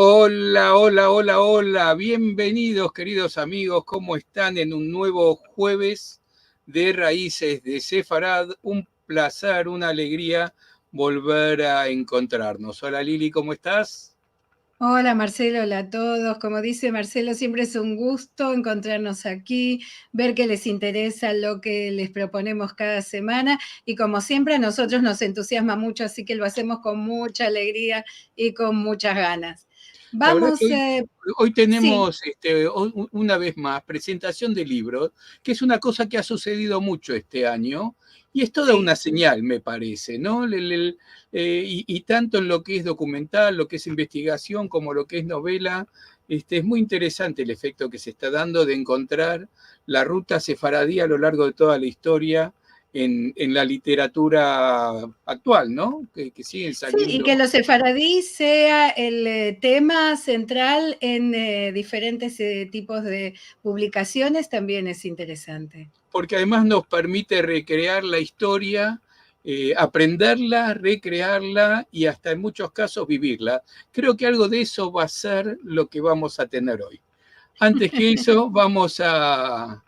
Hola, hola, hola, hola. Bienvenidos, queridos amigos. ¿Cómo están en un nuevo jueves de Raíces de Sefarad? Un placer, una alegría volver a encontrarnos. Hola Lili, ¿cómo estás? Hola Marcelo, hola a todos. Como dice Marcelo, siempre es un gusto encontrarnos aquí, ver que les interesa lo que les proponemos cada semana y como siempre a nosotros nos entusiasma mucho, así que lo hacemos con mucha alegría y con muchas ganas. La verdad que Vamos, hoy sí, tenemos una vez más presentación de libros, que es una cosa que ha sucedido mucho este año y es toda una sí. señal, me parece, ¿no? Y tanto en lo que es documental, lo que es investigación, como lo que es novela, es muy interesante el efecto que se está dando de encontrar la ruta sefaradí a lo largo de toda la historia en la literatura actual, ¿no? Que siguen Sí, y que saliendo. los sefaradí sea el tema central en diferentes tipos de publicaciones también es interesante. Porque además nos permite recrear la historia, aprenderla, recrearla y hasta en muchos casos vivirla. Creo que algo de eso va a ser lo que vamos a tener hoy. Antes que eso, vamos a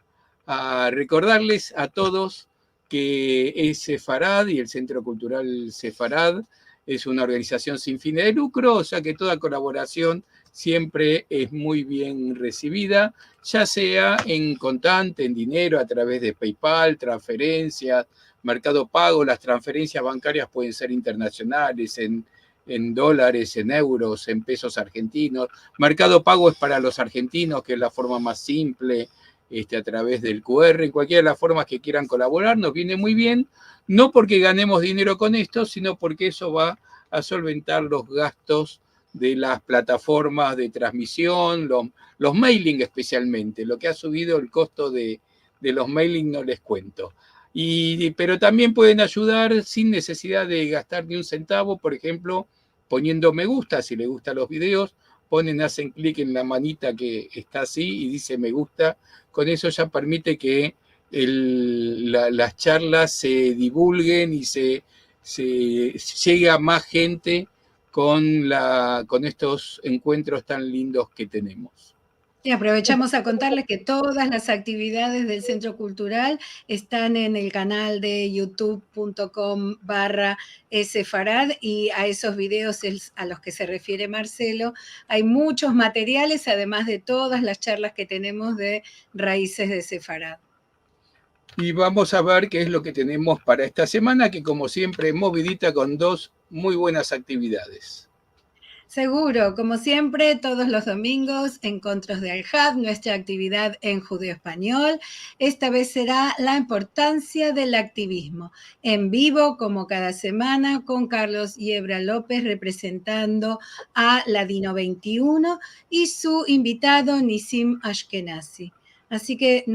recordarles a todos que es Sefarad y el Centro Cultural Sefarad es una organización sin fines de lucro, o sea que toda colaboración siempre es muy bien recibida, ya sea en contante, en dinero, a través de PayPal, transferencias, Mercado Pago. Las transferencias bancarias pueden ser internacionales, en dólares, en euros, en pesos argentinos. Mercado Pago es para los argentinos, que es la forma más simple, a través del QR. En cualquiera de las formas que quieran colaborar, nos viene muy bien, no porque ganemos dinero con esto, sino porque eso va a solventar los gastos de las plataformas de transmisión, los mailing especialmente. Lo que ha subido el costo de los mailing no les cuento. Pero también pueden ayudar sin necesidad de gastar ni un centavo, por ejemplo, poniendo me gusta. Si les gustan los videos, hacen clic en la manita que está así y dice me gusta. Con eso ya permite que las charlas se divulguen y se llegue a más gente con estos encuentros tan lindos que tenemos. Y aprovechamos a contarles que todas las actividades del Centro Cultural están en el canal de youtube.com/sfarad y a esos videos a los que se refiere Marcelo hay muchos materiales, además de todas las charlas que tenemos de Raíces de Sefarad. Y vamos a ver qué es lo que tenemos para esta semana, que como siempre, movidita con dos muy buenas actividades. Seguro, como siempre, todos los domingos, Encontros de Al-Had, nuestra actividad en judeo-español. Esta vez será la importancia del activismo, en vivo, como cada semana, con Carlos Yebra López representando a Ladino 21 y su invitado Nisim Ashkenazi. Así que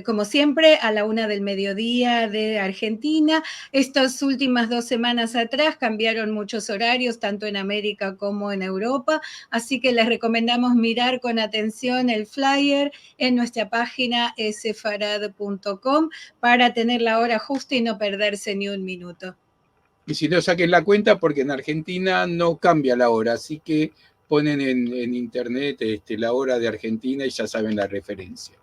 como siempre, a la 1 del mediodía de Argentina. Estas últimas 2 semanas atrás cambiaron muchos horarios, tanto en América como en Europa, así que les recomendamos mirar con atención el flyer en nuestra página sefarad.com para tener la hora justa y no perderse ni un minuto. Y si no, saquen la cuenta porque en Argentina no cambia la hora, así que ponen en internet la hora de Argentina y ya saben la referencia.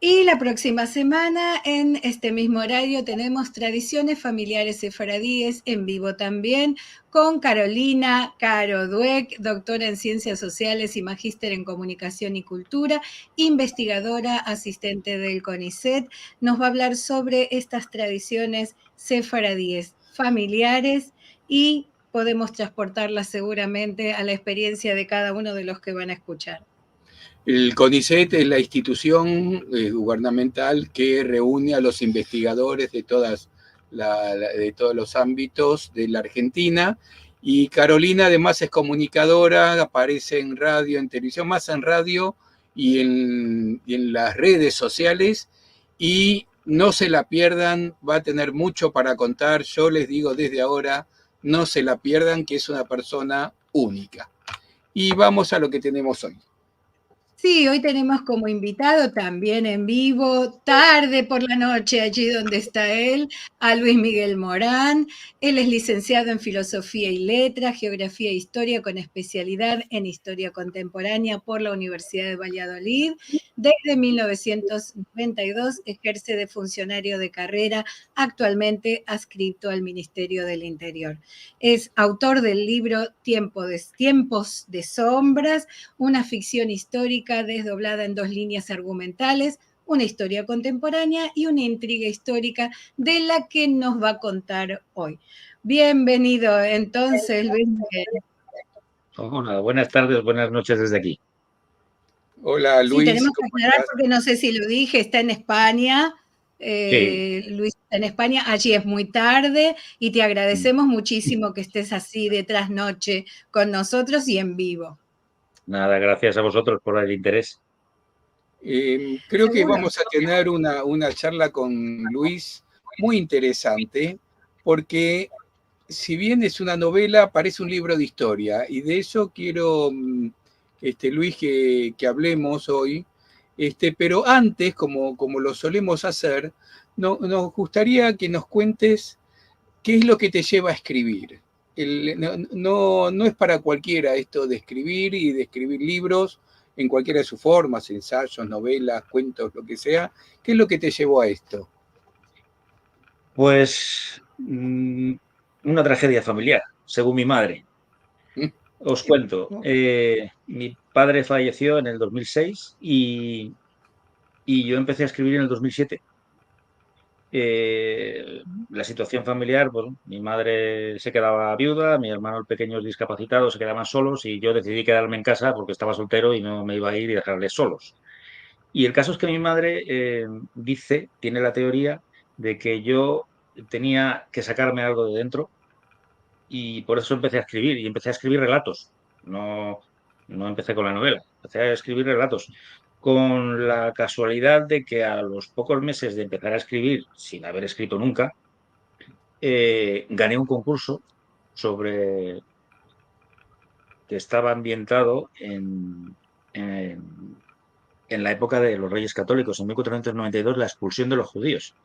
Y la próxima semana, en este mismo horario, tenemos Tradiciones Familiares Sefaradíes en vivo también, con Carolina Caro Dueck, doctora en Ciencias Sociales y magíster en Comunicación y Cultura, investigadora asistente del CONICET. Nos va a hablar sobre estas tradiciones sefaradíes familiares y podemos transportarlas seguramente a la experiencia de cada uno de los que van a escuchar. El CONICET es la institución gubernamental que reúne a los investigadores de todos los ámbitos de la Argentina. Y Carolina además es comunicadora, aparece en radio, en televisión, más en radio y en las redes sociales. Y no se la pierdan, va a tener mucho para contar. Yo les digo desde ahora, no se la pierdan, que es una persona única. Y vamos a lo que tenemos hoy. Sí, hoy tenemos como invitado también en vivo, tarde por la noche, allí donde está él, a Luis Miguel Morán. Él es licenciado en Filosofía y Letras, Geografía e Historia con especialidad en Historia Contemporánea por la Universidad de Valladolid. Desde 1992 ejerce de funcionario de carrera, actualmente adscrito al Ministerio del Interior. Es autor del libro Tiempos de Sombras, una ficción histórica desdoblada en dos líneas argumentales, una historia contemporánea y una intriga histórica de la que nos va a contar hoy. Bienvenido entonces, Luis Miguel. Hola, buenas tardes, buenas noches desde aquí. Hola Sí, Luis, tenemos que ¿cómo aclarar estás? porque no sé si lo dije, está en España. Sí, Luis está en España, allí es muy tarde y te agradecemos muchísimo que estés así de trasnoche con nosotros y en vivo. nada, gracias a vosotros por el interés. Creo que Seguro. vamos a tener una charla con Luis muy interesante, porque si bien es una novela, parece un libro de historia, y de eso quiero, Luis, que hablemos hoy. Pero antes, como lo solemos hacer, nos gustaría que nos cuentes qué es lo que te lleva a escribir. No es para cualquiera esto de escribir y de escribir libros en cualquiera de sus formas, ensayos, novelas, cuentos, lo que sea. ¿Qué es lo que te llevó a esto? Pues una tragedia familiar, según mi madre. ¿Mm? Os cuento, mi padre falleció en el 2006 y yo empecé a escribir en el 2007. La situación familiar, bueno, mi madre se quedaba viuda, mi hermano el pequeño es discapacitado, se quedaban solos y yo decidí quedarme en casa porque estaba soltero y no me iba a ir y dejarles solos. Y el caso es que mi madre tiene la teoría de que yo tenía que sacarme algo de dentro y por eso empecé a escribir y empecé a escribir relatos. No, no empecé con la novela, empecé a escribir relatos con la casualidad de que a los pocos meses de empezar a escribir, sin haber escrito nunca, gané un concurso sobre que estaba ambientado en la época de los Reyes Católicos, en 1492, la expulsión de los judíos.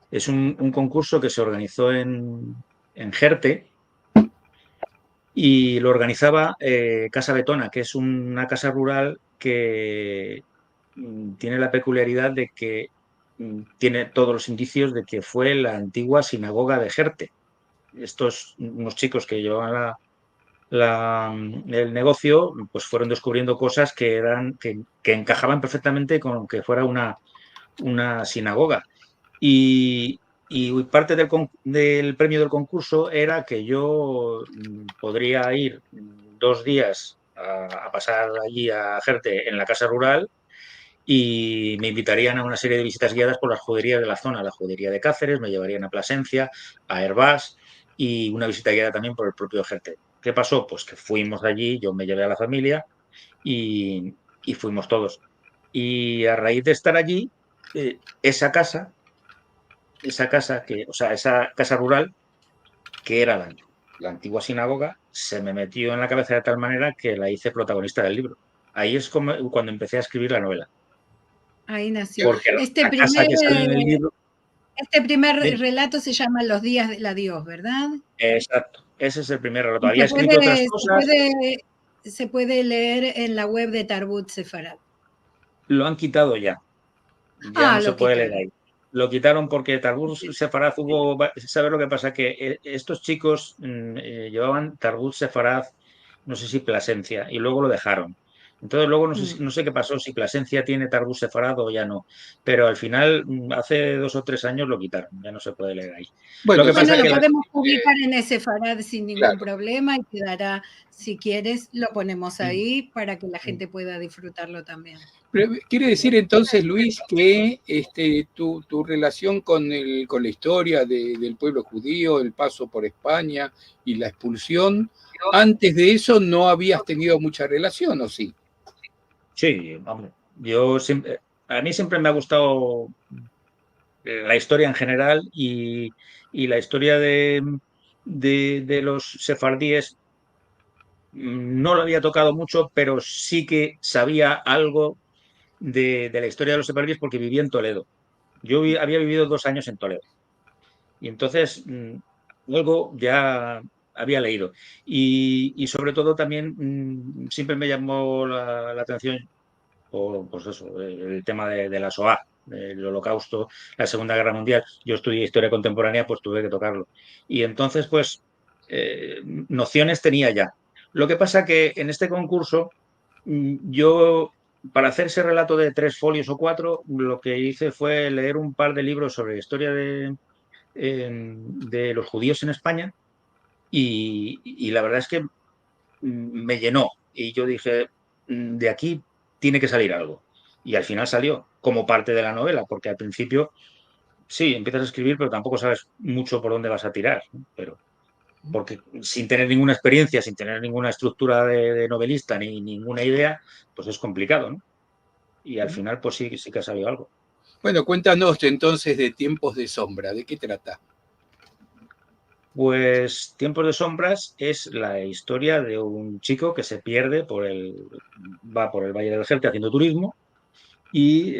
Es un concurso que se organizó en Jerte y lo organizaba Casa Betona, que es una casa rural que tiene la peculiaridad de que tiene todos los indicios de que fue la antigua sinagoga de Jerte. Estos, unos chicos que llevaban el negocio, pues fueron descubriendo cosas que encajaban perfectamente con que fuera una sinagoga. Y parte del premio del concurso era que yo podría ir 2 días a pasar allí a Jerte en la casa rural y me invitarían a una serie de visitas guiadas por las juderías de la zona, la judería de Cáceres, me llevarían a Plasencia, a Hervás y una visita guiada también por el propio Jerte. ¿Qué pasó? Pues que fuimos allí, yo me llevé a la familia y fuimos todos. Y a raíz de estar allí, esa casa esa casa rural, que era la antigua sinagoga, se me metió en la cabeza de tal manera que la hice protagonista del libro. Ahí es como cuando empecé a escribir la novela. Ahí nació. Porque la casa que sale en el libro, Este primer de- relato se llama Los días del adiós, ¿verdad? exacto, ese es el primer relato. Y Había escrito otras cosas, se puede leer en la web de Tarbut Sefarad. lo han quitado ya. Ya Ah, no se lo puede leer quitaron. ahí. Lo quitaron porque Tarbut Sefarad hubo. ¿Sabes lo que pasa? Que estos chicos llevaban Tarbut Sefarad, no sé si Plasencia, y luego lo dejaron. Entonces luego no sé qué pasó, si Plasencia tiene Tarbut Sefarad o ya no. Pero al final, hace 2 o 3 años lo quitaron, ya no se puede leer ahí. Lo Bueno, que sí, pasa Bueno, es lo que podemos publicar en ese Farad sin ningún claro. problema y quedará, si quieres, lo ponemos Mm, ahí para que la mm. gente pueda disfrutarlo también. Pero quiere decir entonces, Luis, que tu relación con la historia del pueblo judío, el paso por España y la expulsión, antes de eso no habías tenido mucha relación, ¿o sí? Sí, hombre, a mí siempre me ha gustado la historia en general y la historia de los sefardíes no lo había tocado mucho, pero sí que sabía algo de la historia de los separadistas porque vivía en Toledo. Yo había vivido 2 años en Toledo y entonces algo ya había leído. Y sobre todo también siempre me llamó la atención pues eso, el tema de la SOA, el Holocausto, la Segunda Guerra Mundial. Yo estudié historia contemporánea, pues tuve que tocarlo. Y entonces, pues, nociones tenía ya. Lo que pasa que en este concurso, yo, para hacer ese relato de 3 folios o 4, lo que hice fue leer un par de libros sobre historia de los judíos en España y la verdad es que me llenó. Y yo dije, de aquí tiene que salir algo. Y al final salió como parte de la novela, porque al principio sí, empiezas a escribir, pero tampoco sabes mucho por dónde vas a tirar, ¿no? Pero porque sin tener ninguna experiencia, sin tener ninguna estructura de novelista ni ninguna idea, pues es complicado, ¿no? Y al final, pues sí, sí que ha salido algo. Bueno, cuéntanos entonces de Tiempos de Sombra, ¿de qué trata? Pues Tiempos de Sombras es la historia de un chico que se pierde va por el Valle del Jerte haciendo turismo y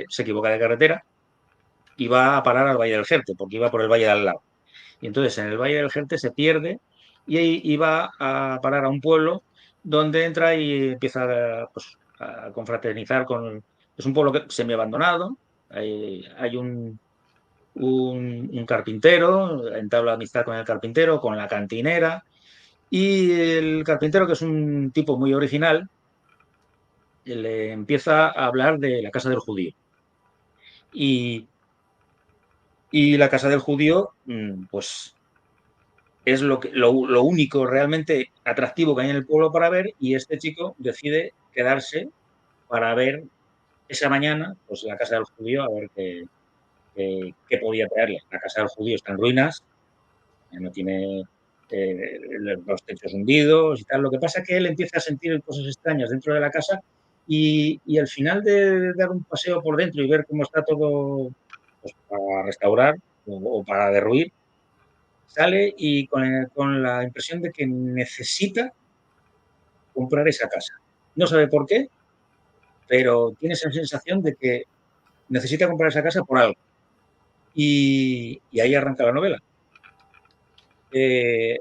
se equivoca de carretera y va a parar al Valle del Jerte, porque iba por el Valle de al lado. Y entonces en el Valle del Jerte se pierde y va a parar a un pueblo donde entra y empieza pues, a confraternizar con... Es un pueblo semi-abandonado, hay un carpintero, entabla amistad con el carpintero, con la cantinera, y el carpintero, que es un tipo muy original, le empieza a hablar de la casa del judío. Y, y la casa del judío, pues es lo único realmente atractivo que hay en el pueblo para ver, y este chico decide quedarse para ver esa mañana pues la casa del judío, a ver qué podía traerle. La casa del judío está en ruinas, no tiene los techos hundidos y tal. Lo que pasa es que él empieza a sentir cosas extrañas dentro de la casa y al final de dar un paseo por dentro y ver cómo está todo pues, para restaurar o para derruir, sale y con la impresión de que necesita comprar esa casa. No sabe por qué, pero tiene esa sensación de que necesita comprar esa casa por algo. Y ahí arranca la novela. Eh,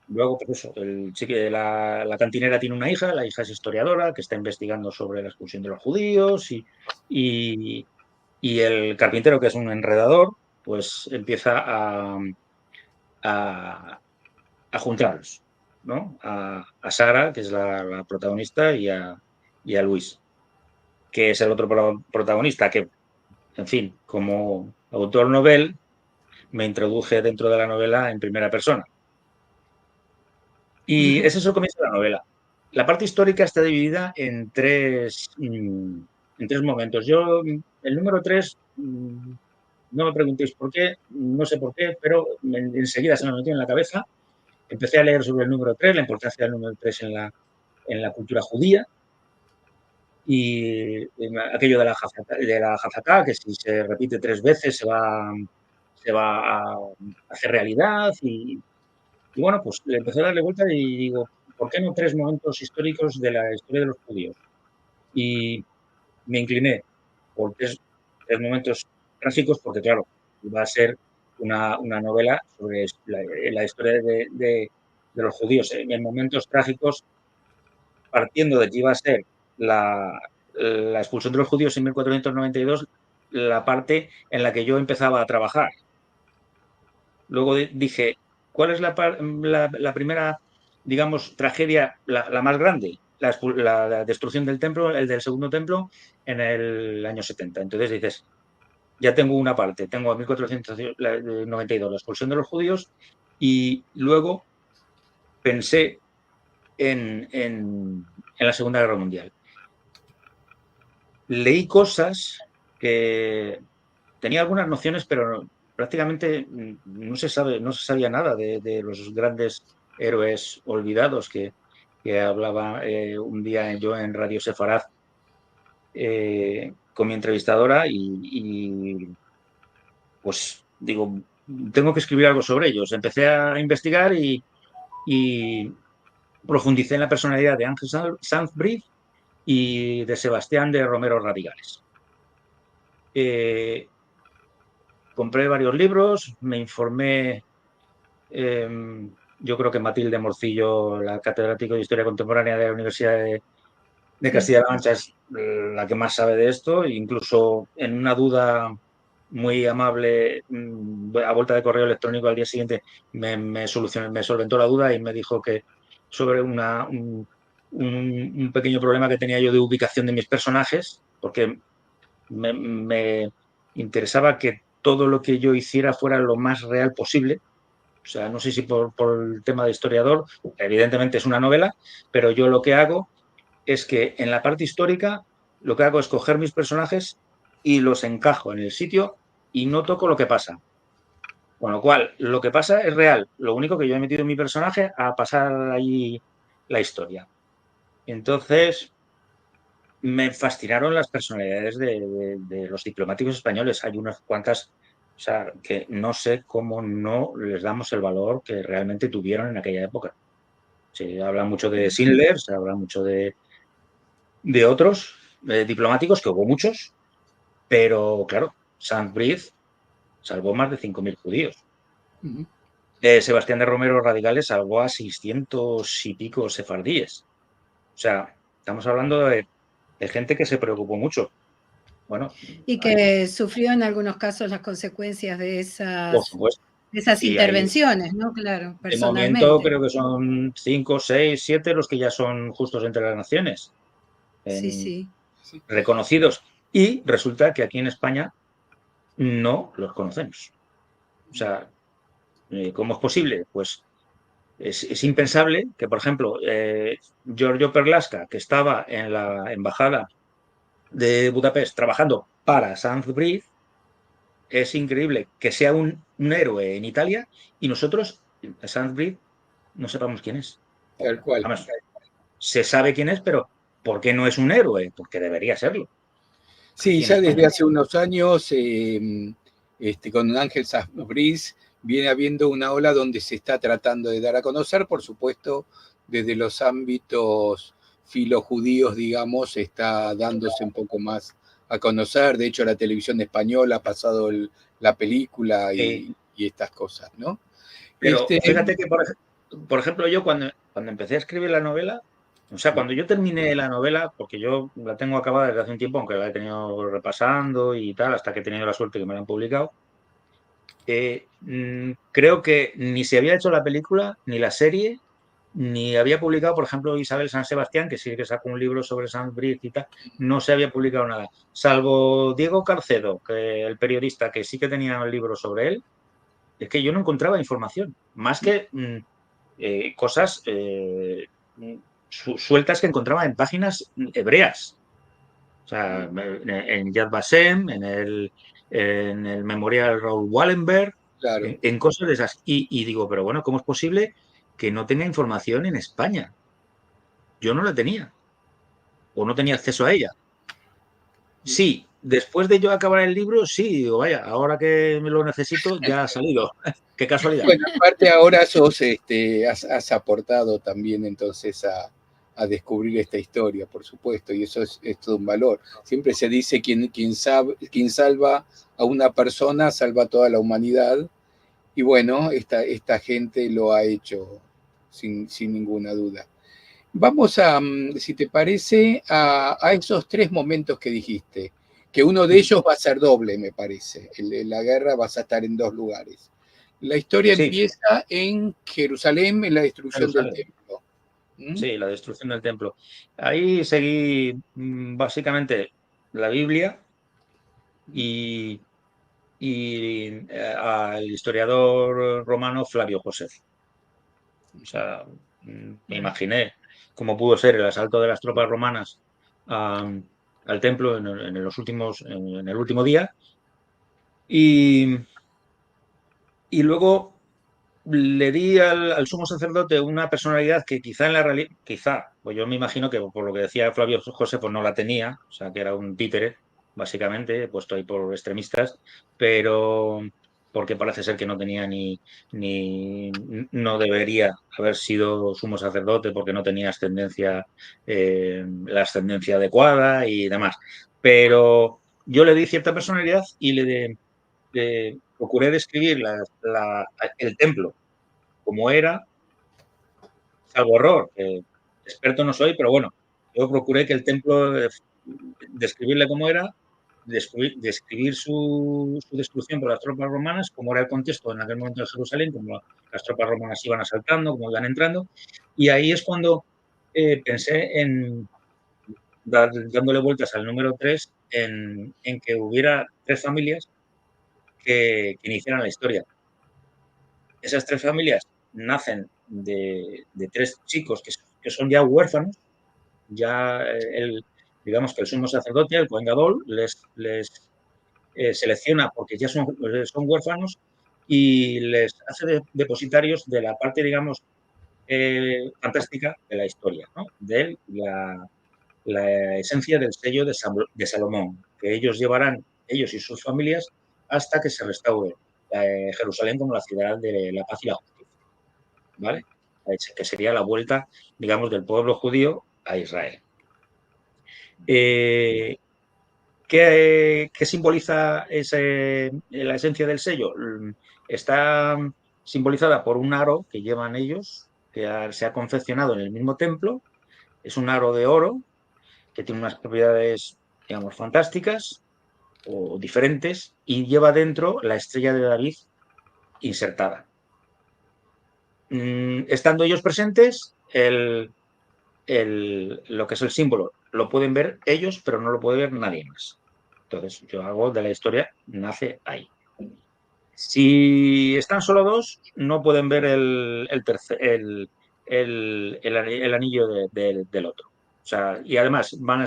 luego, pues eso, la cantinera tiene una hija, la hija es historiadora, que está investigando sobre la expulsión de los judíos y, y el carpintero, que es un enredador, pues empieza a, a juntarlos, ¿no? A Sara, que es la protagonista, y a Luis, que es el otro protagonista, que, en fin, como autor novel, me introduje dentro de la novela en primera persona. Y ese es el comienzo de la novela. La parte histórica está dividida en tres momentos. Yo, el número 3, no me preguntéis por qué, no sé por qué, pero enseguida se me metió en la cabeza. Empecé a leer sobre el número 3, la importancia del número 3 en la cultura judía, y aquello de la Haftarah, que si se repite 3 veces se va a hacer realidad. Y bueno, pues le empecé a darle vuelta y digo, ¿por qué no 3 momentos históricos de la historia de los judíos? Y me incliné por tres momentos trágicos, porque claro, iba a ser una novela sobre la historia de los judíos en momentos trágicos, partiendo de que iba a ser la expulsión de los judíos en 1492, la parte en la que yo empezaba a trabajar. Luego dije, ¿cuál es la primera, digamos, tragedia, la más grande? La destrucción del templo, el del segundo templo, en el año 70. Entonces dices, ya tengo una parte, tengo a 1492 la expulsión de los judíos, y luego pensé en la Segunda Guerra Mundial. Leí cosas que tenía algunas nociones, pero prácticamente no se sabía nada de los grandes héroes olvidados que hablaba un día yo en Radio Sefarad con mi entrevistadora y pues digo, tengo que escribir algo sobre ellos. Empecé a investigar y profundicé en la personalidad de Ángel Sanz-Briz y de Sebastián de Romero Radigales. Compré varios libros, me informé, yo creo que Matilde Morcillo, la catedrática de Historia Contemporánea de la Universidad de Castilla-La Mancha, es la que más sabe de esto, incluso en una duda muy amable, a vuelta de correo electrónico al día siguiente, me solventó la duda y me dijo que sobre un pequeño problema que tenía yo de ubicación de mis personajes, porque me interesaba que todo lo que yo hiciera fuera lo más real posible. O sea, no sé si por el tema de historiador, evidentemente es una novela, pero yo lo que hago es que en la parte histórica lo que hago es coger mis personajes y los encajo en el sitio y no toco lo que pasa. Con lo cual, lo que pasa es real. Lo único que yo he metido en mi personaje a pasar allí la historia. Entonces, me fascinaron las personalidades de los diplomáticos españoles. Hay unas cuantas, o sea, que no sé cómo no les damos el valor que realmente tuvieron en aquella época. Se habla mucho de Schindler, se habla mucho de otros diplomáticos, que hubo muchos, pero claro, Sanz-Briz salvó más de 5.000 judíos. Sebastián de Romero Radigales salvó a 600 y pico sefardíes. O sea, estamos hablando de gente que se preocupó mucho. Bueno, y que sufrió en algunos casos las consecuencias de por supuesto. esas Y ahí, intervenciones, ¿no? Claro, de momento personalmente. creo que son 5, 6, 7 los que ya son justos entre las naciones, Sí, sí. reconocidos. Y resulta que aquí en España no los conocemos. O sea, ¿cómo es posible? Pues es impensable que, por ejemplo, Giorgio Perlasca, que estaba en la embajada de Budapest trabajando para Sanz-Briz, es increíble que sea un héroe en Italia y nosotros, Sanz-Briz, no sepamos quién es. Tal cual. Además, se sabe quién es, pero ¿por qué no es un héroe? Porque debería serlo. Sí, ya desde hace unos años, con Ángel Sanz-Briz, viene habiendo una ola donde se está tratando de dar a conocer, por supuesto, desde los ámbitos filojudíos, digamos, está dándose un poco más a conocer. De hecho, la televisión española ha pasado la película y estas cosas, ¿no? Pero fíjate que, por ejemplo, yo cuando empecé a escribir la novela, o sea, cuando yo terminé la novela, porque yo la tengo acabada desde hace un tiempo, aunque la he tenido repasando y tal, hasta que he tenido la suerte que me la han publicado, creo que ni se había hecho la película, ni la serie, ni había publicado, por ejemplo, Isabel San Sebastián, que sí que sacó un libro sobre Sanz-Briz y tal, no se había publicado nada. Salvo Diego Carcedo, que el periodista que sí que tenía un libro sobre él, es que yo no encontraba información, más que cosas sueltas que encontraba en páginas hebreas. O sea, en Yad Vashem, en el Memorial Raoul Wallenberg, Claro. en cosas de esas. Y digo, pero bueno, ¿cómo es posible que no tenga información en España? Yo no la tenía, o no tenía acceso a ella. Sí, después de yo acabar el libro, sí, digo, vaya, ahora que me lo necesito, ya ha salido. Qué casualidad. Bueno, aparte ahora has aportado también entonces a descubrir esta historia, por supuesto, y eso es todo un valor. Siempre se dice quien salva a una persona, salva a toda la humanidad, y bueno, esta gente lo ha hecho sin ninguna duda. Vamos si te parece, a esos 3 momentos que dijiste, que uno de ellos va a ser doble, me parece. La guerra vas a estar en 2 lugares. La historia empieza en Jerusalén, en la destrucción del templo. Sí, la destrucción del templo. Ahí seguí básicamente la Biblia y al historiador romano Flavio Josef. O sea, me imaginé cómo pudo ser el asalto de las tropas romanas al templo en el último día. Y luego le di al sumo sacerdote una personalidad que quizá en la realidad, pues yo me imagino que por lo que decía Flavio José, pues no la tenía, o sea, que era un títere, básicamente, puesto ahí por extremistas, pero porque parece ser que no tenía no debería haber sido sumo sacerdote porque no tenía la ascendencia adecuada y demás. Pero yo le di cierta personalidad y procuré describir el templo como era, salvo error, experto no soy, pero bueno, yo procuré que el templo, describirle cómo era, describir su destrucción por las tropas romanas, cómo era el contexto en aquel momento de Jerusalén, cómo las tropas romanas iban asaltando, cómo iban entrando, y ahí es cuando pensé en, dándole vueltas al número 3, en que hubiera 3 familias que iniciaran la historia. Esas 3 familias nacen de 3 chicos que son ya huérfanos, ya digamos que el sumo sacerdote, el Cohen Gadol, les selecciona porque ya son huérfanos y les hace depositarios de la parte, digamos, fantástica de la historia, ¿no? De la esencia del sello de Salomón, que ellos llevarán, ellos y sus familias, hasta que se restaure Jerusalén como la ciudad de la paz y la justicia, ¿vale? Que sería la vuelta, digamos, del pueblo judío a Israel. ¿Qué simboliza la esencia del sello? Está simbolizada por un aro que llevan ellos, que se ha confeccionado en el mismo templo. Es un aro de oro que tiene unas propiedades, digamos, fantásticas o diferentes y lleva dentro la estrella de David insertada. Estando ellos presentes, lo que es el símbolo lo pueden ver ellos, pero no lo puede ver nadie más. Entonces, yo hago de la historia, nace ahí. Si están solo dos, no pueden ver el anillo del otro. O sea, y además van a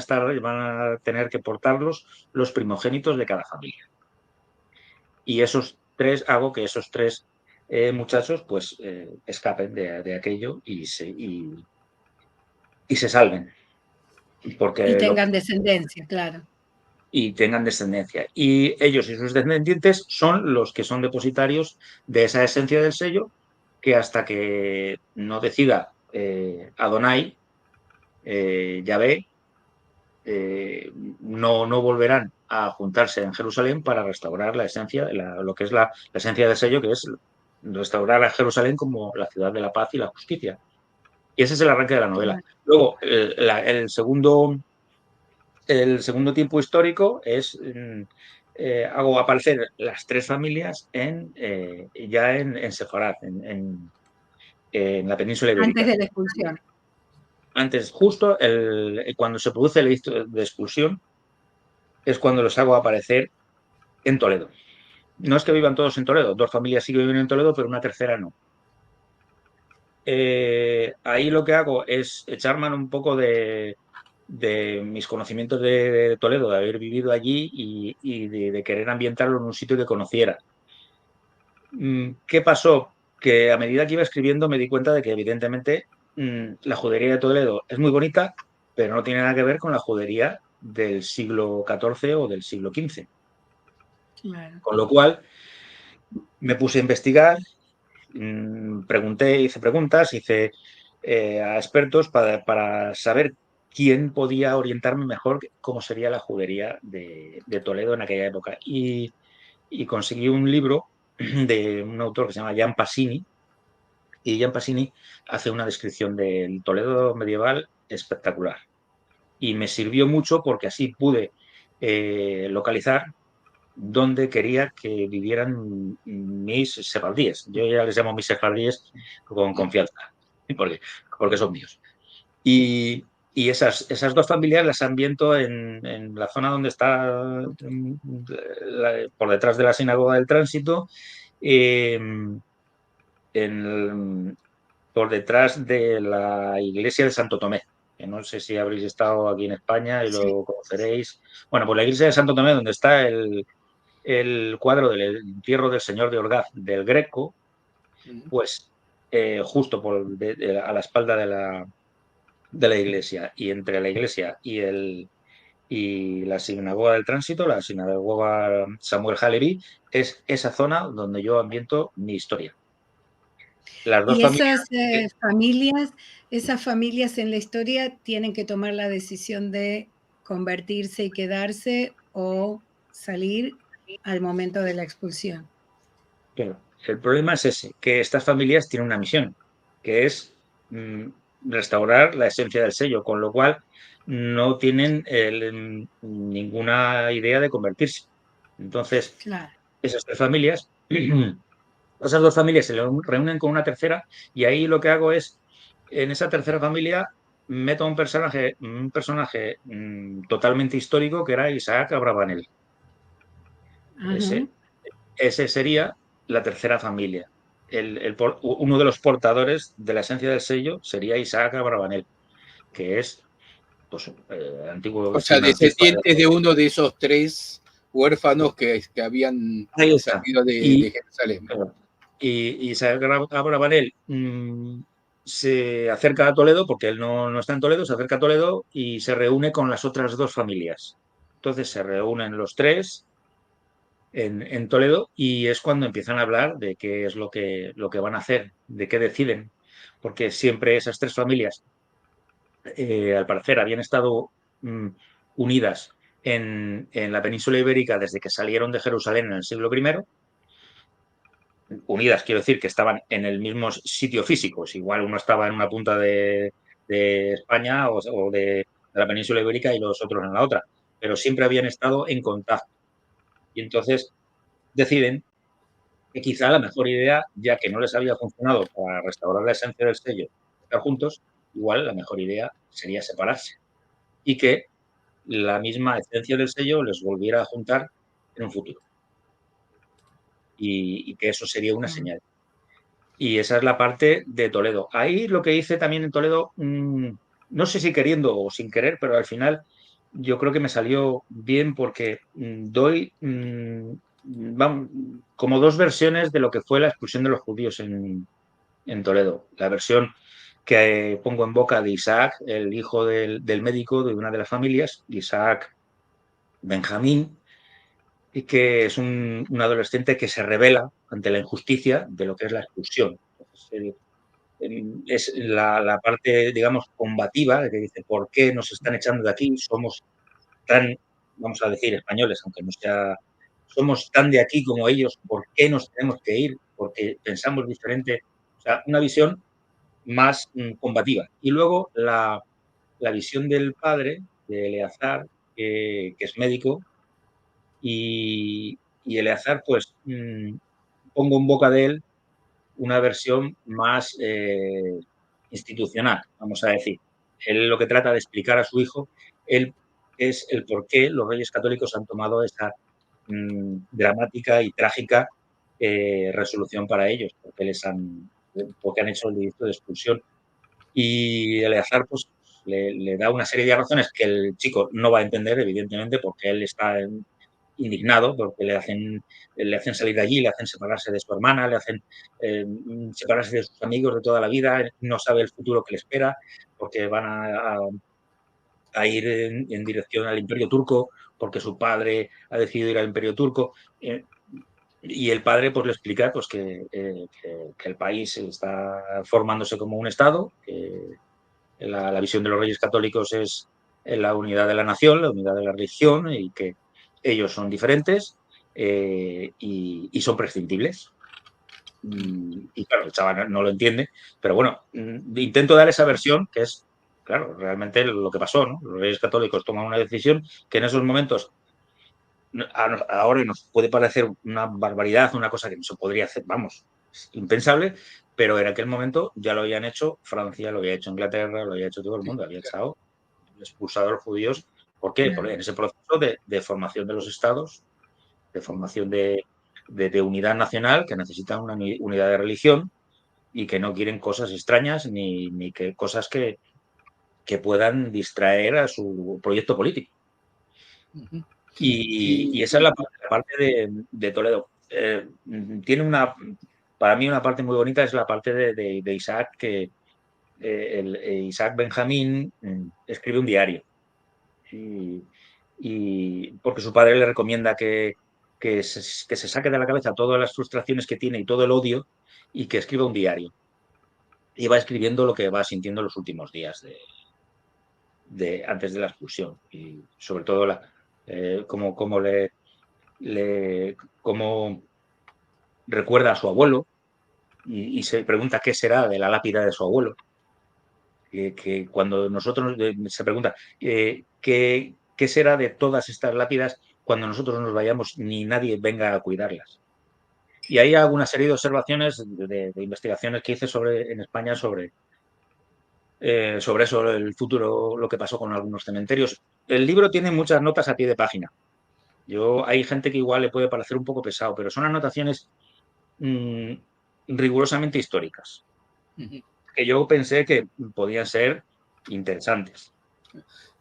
tener que portarlos los primogénitos de cada familia. Y hago que esos 3 muchachos pues escapen de aquello y se salven. Y tengan descendencia, claro. Y tengan descendencia. Y ellos y sus descendientes son los que son depositarios de esa esencia del sello, que hasta que no decida Adonai, Yahvé, no volverán a juntarse en Jerusalén para restaurar la esencia, lo que es la esencia del sello, que es restaurar a Jerusalén como la ciudad de la paz y la justicia. Y ese es el arranque de la novela. Claro. Luego, el segundo tiempo histórico es, hago aparecer las 3 familias ya en Sefarad, en la península Antes ibérica. de la expulsión. Antes, justo cuando se produce el hito de expulsión, es cuando los hago aparecer en Toledo. No es que vivan todos en Toledo, 2 familias sí que viven en Toledo, pero una tercera no. Ahí lo que hago es echar mano un poco de mis conocimientos de Toledo, de haber vivido allí y de querer ambientarlo en un sitio que conociera. ¿Qué pasó? Que a medida que iba escribiendo me di cuenta de que evidentemente la judería de Toledo es muy bonita, pero no tiene nada que ver con la judería del siglo XIV o del siglo XV. Claro. Con lo cual me puse a investigar, hice preguntas, hice a expertos para saber quién podía orientarme mejor cómo sería la judería de Toledo en aquella época. Y conseguí un libro de un autor que se llama Jan Pasini, y Jan Pasini hace una descripción del Toledo medieval espectacular. Y me sirvió mucho porque así pude localizar dónde quería que vivieran mis sefardíes. Yo ya les llamo mis sefardíes con confianza, porque son míos. Y esas 2 familias las ambiento en la zona donde está, por detrás de la sinagoga del Tránsito, por detrás de la iglesia de Santo Tomé, que no sé si habréis estado aquí en España y Sí. lo conoceréis. Bueno, pues la iglesia de Santo Tomé, donde está el cuadro del entierro del Señor de Orgaz del Greco, pues justo a la espalda de la iglesia, y entre la iglesia y Y la sinagoga del Tránsito, la sinagoga Samuel Halevi, es esa zona donde yo ambiento mi historia. Las dos Y familias. esas familias en la historia tienen que tomar la decisión de convertirse y quedarse o salir al momento de la expulsión. Claro, el problema es ese, que estas familias tienen una misión, que es restaurar la esencia del sello, con lo cual no tienen ninguna idea de convertirse. Entonces, Claro. esas tres familias, esas dos familias se reúnen con una tercera y ahí lo que hago es, en esa tercera familia, meto a un personaje totalmente histórico que era Isaac Abravanel. Ajá. Ese sería la tercera familia. Uno de los portadores de la esencia del sello sería Isaac Abravanel, que es pues, antiguo, O sí, sea, un artista. descendientes de uno de esos tres huérfanos que habían Ahí está. salido de Y, Jerusalén. y Isaac Abravanel se acerca a Toledo, porque él no está en Toledo, se acerca a Toledo y se reúne con las otras dos familias. Entonces se reúnen los tres en Toledo y es cuando empiezan a hablar de qué es lo que van a hacer, de qué deciden, porque siempre esas tres familias, al parecer, habían estado unidas en la península ibérica desde que salieron de Jerusalén en el siglo I. Unidas, quiero decir, que estaban en el mismo sitio físico, si igual uno estaba en una punta de España o de la península ibérica y los otros en la otra, pero siempre habían estado en contacto. Y entonces deciden que quizá la mejor idea, ya que no les había funcionado para restaurar la esencia del sello, estar juntos, igual la mejor idea sería separarse y que la misma esencia del sello les volviera a juntar en un futuro y que eso sería una señal. Y esa es la parte de Toledo. Ahí lo que hice también en Toledo, no sé si queriendo o sin querer, pero al final yo creo que me salió bien porque doy como dos versiones de lo que fue la expulsión de los judíos en Toledo. La versión que pongo en boca de Isaac, el hijo del médico de una de las familias, Isaac Benjamín, y que es un adolescente que se revela ante la injusticia de lo que es la expulsión. Entonces, es la parte, digamos, combativa, de que dice, ¿por qué nos están echando de aquí? Somos tan, vamos a decir, españoles, aunque no sea, somos tan de aquí como ellos, ¿por qué nos tenemos que ir? Porque pensamos diferente. O sea, una visión más combativa. Y luego la visión del padre, de Eleazar, que es médico, y Eleazar, pues pongo en boca de él una versión más institucional, vamos a decir. Él lo que trata de explicar a su hijo él, es el por qué los reyes católicos han tomado esa dramática y trágica resolución para ellos, porque han hecho el delito de expulsión. Y Eleazar pues, le da una serie de razones que el chico no va a entender, evidentemente, porque él está indignado, porque le hacen salir de allí, le hacen separarse de su hermana, le hacen separarse de sus amigos de toda la vida, no sabe el futuro que le espera, porque van a ir en dirección al Imperio Turco, porque su padre ha decidido ir al Imperio Turco. Y el padre pues le explica pues, que el país está formándose como un Estado, que la visión de los Reyes Católicos es la unidad de la nación, la unidad de la religión y que ellos son diferentes y son prescindibles. Y claro, el chaval no lo entiende, pero bueno, intento dar esa versión que es, claro, realmente lo que pasó, ¿no? Los Reyes Católicos toman una decisión que en esos momentos ahora nos puede parecer una barbaridad, una cosa que no se podría hacer, vamos, impensable, pero en aquel momento ya lo habían hecho Francia, lo había hecho Inglaterra, lo había hecho todo el mundo, había expulsado a los judíos. ¿Por qué? Porque en ese proceso de formación de los estados, de formación de unidad nacional, que necesitan una unidad de religión y que no quieren cosas extrañas ni que cosas que puedan distraer a su proyecto político. Y esa es la parte de Toledo. Tiene para mí una parte muy bonita, es la parte de Isaac, que Isaac Benjamín escribe un diario. y porque su padre le recomienda que se saque de la cabeza todas las frustraciones que tiene y todo el odio y que escriba un diario. Y va escribiendo lo que va sintiendo los últimos días antes de la expulsión. Y sobre todo cómo recuerda a su abuelo y se pregunta qué será de la lápida de su abuelo. Que cuando nosotros se pregunta qué será de todas estas lápidas cuando nosotros nos vayamos ni nadie venga a cuidarlas. Y hay alguna serie de observaciones, de investigaciones que hice en España sobre eso, el futuro, lo que pasó con algunos cementerios. El libro tiene muchas notas a pie de página. Hay gente que igual le puede parecer un poco pesado, pero son anotaciones rigurosamente históricas, que yo pensé que podían ser interesantes.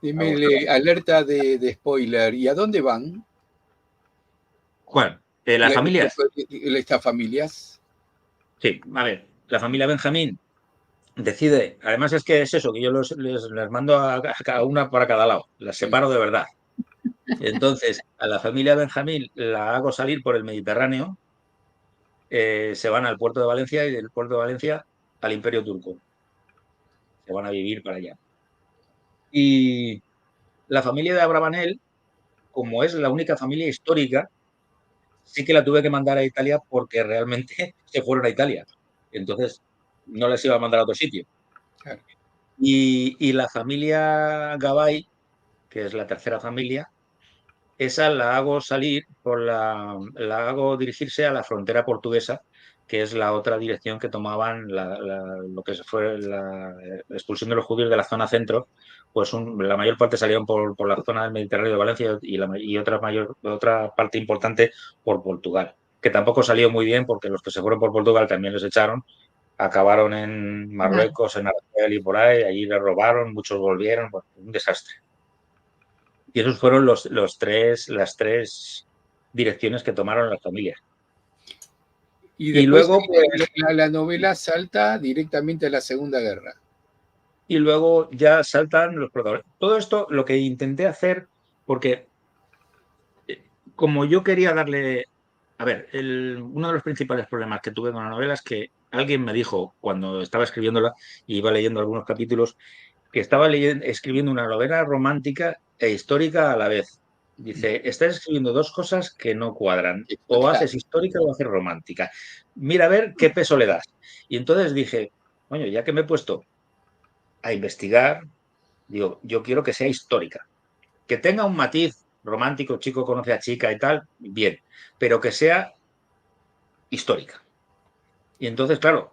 Dime, alerta de spoiler. ¿Y a dónde van? ¿Cuál? ¿Las familias? ¿Estas familias? Sí, a ver, la familia Benjamín decide, además es que es eso, que yo les mando a una para cada lado, las separo de verdad. Entonces, a la familia Benjamín la hago salir por el Mediterráneo, se van al puerto de Valencia y del puerto de Valencia al Imperio Turco. Se van a vivir para allá. Y la familia de Abravanel, como es la única familia histórica, sí que la tuve que mandar a Italia porque realmente se fueron a Italia. Entonces, no les iba a mandar a otro sitio. Claro. Y la familia Gabay, que es la tercera familia, esa la hago salir la hago dirigirse a la frontera portuguesa, que es la otra dirección que tomaban lo que fue la expulsión de los judíos de la zona centro. Pues la mayor parte salieron por la zona del Mediterráneo de Valencia y otra parte importante por Portugal, que tampoco salió muy bien porque los que se fueron por Portugal también les echaron, acabaron en Marruecos, en Argel y por ahí, allí les robaron, muchos volvieron, bueno, un desastre. Y esos fueron las tres direcciones que tomaron las familias. Y después luego, pues, la novela salta directamente a la Segunda Guerra. y luego ya saltan los protagonistas. Todo esto lo que intenté hacer, porque como yo quería darle... A ver, uno de los principales problemas que tuve con la novela es que alguien me dijo, cuando estaba escribiéndola y iba leyendo algunos capítulos, que estaba escribiendo una novela romántica e histórica a la vez. Dice, estás escribiendo dos cosas que no cuadran. O haces histórica o haces romántica. Mira a ver qué peso le das. Y entonces dije, coño, ya que me he puesto a investigar, digo, yo quiero que sea histórica. Que tenga un matiz romántico, chico conoce a chica y tal, bien. Pero que sea histórica. Y entonces, claro,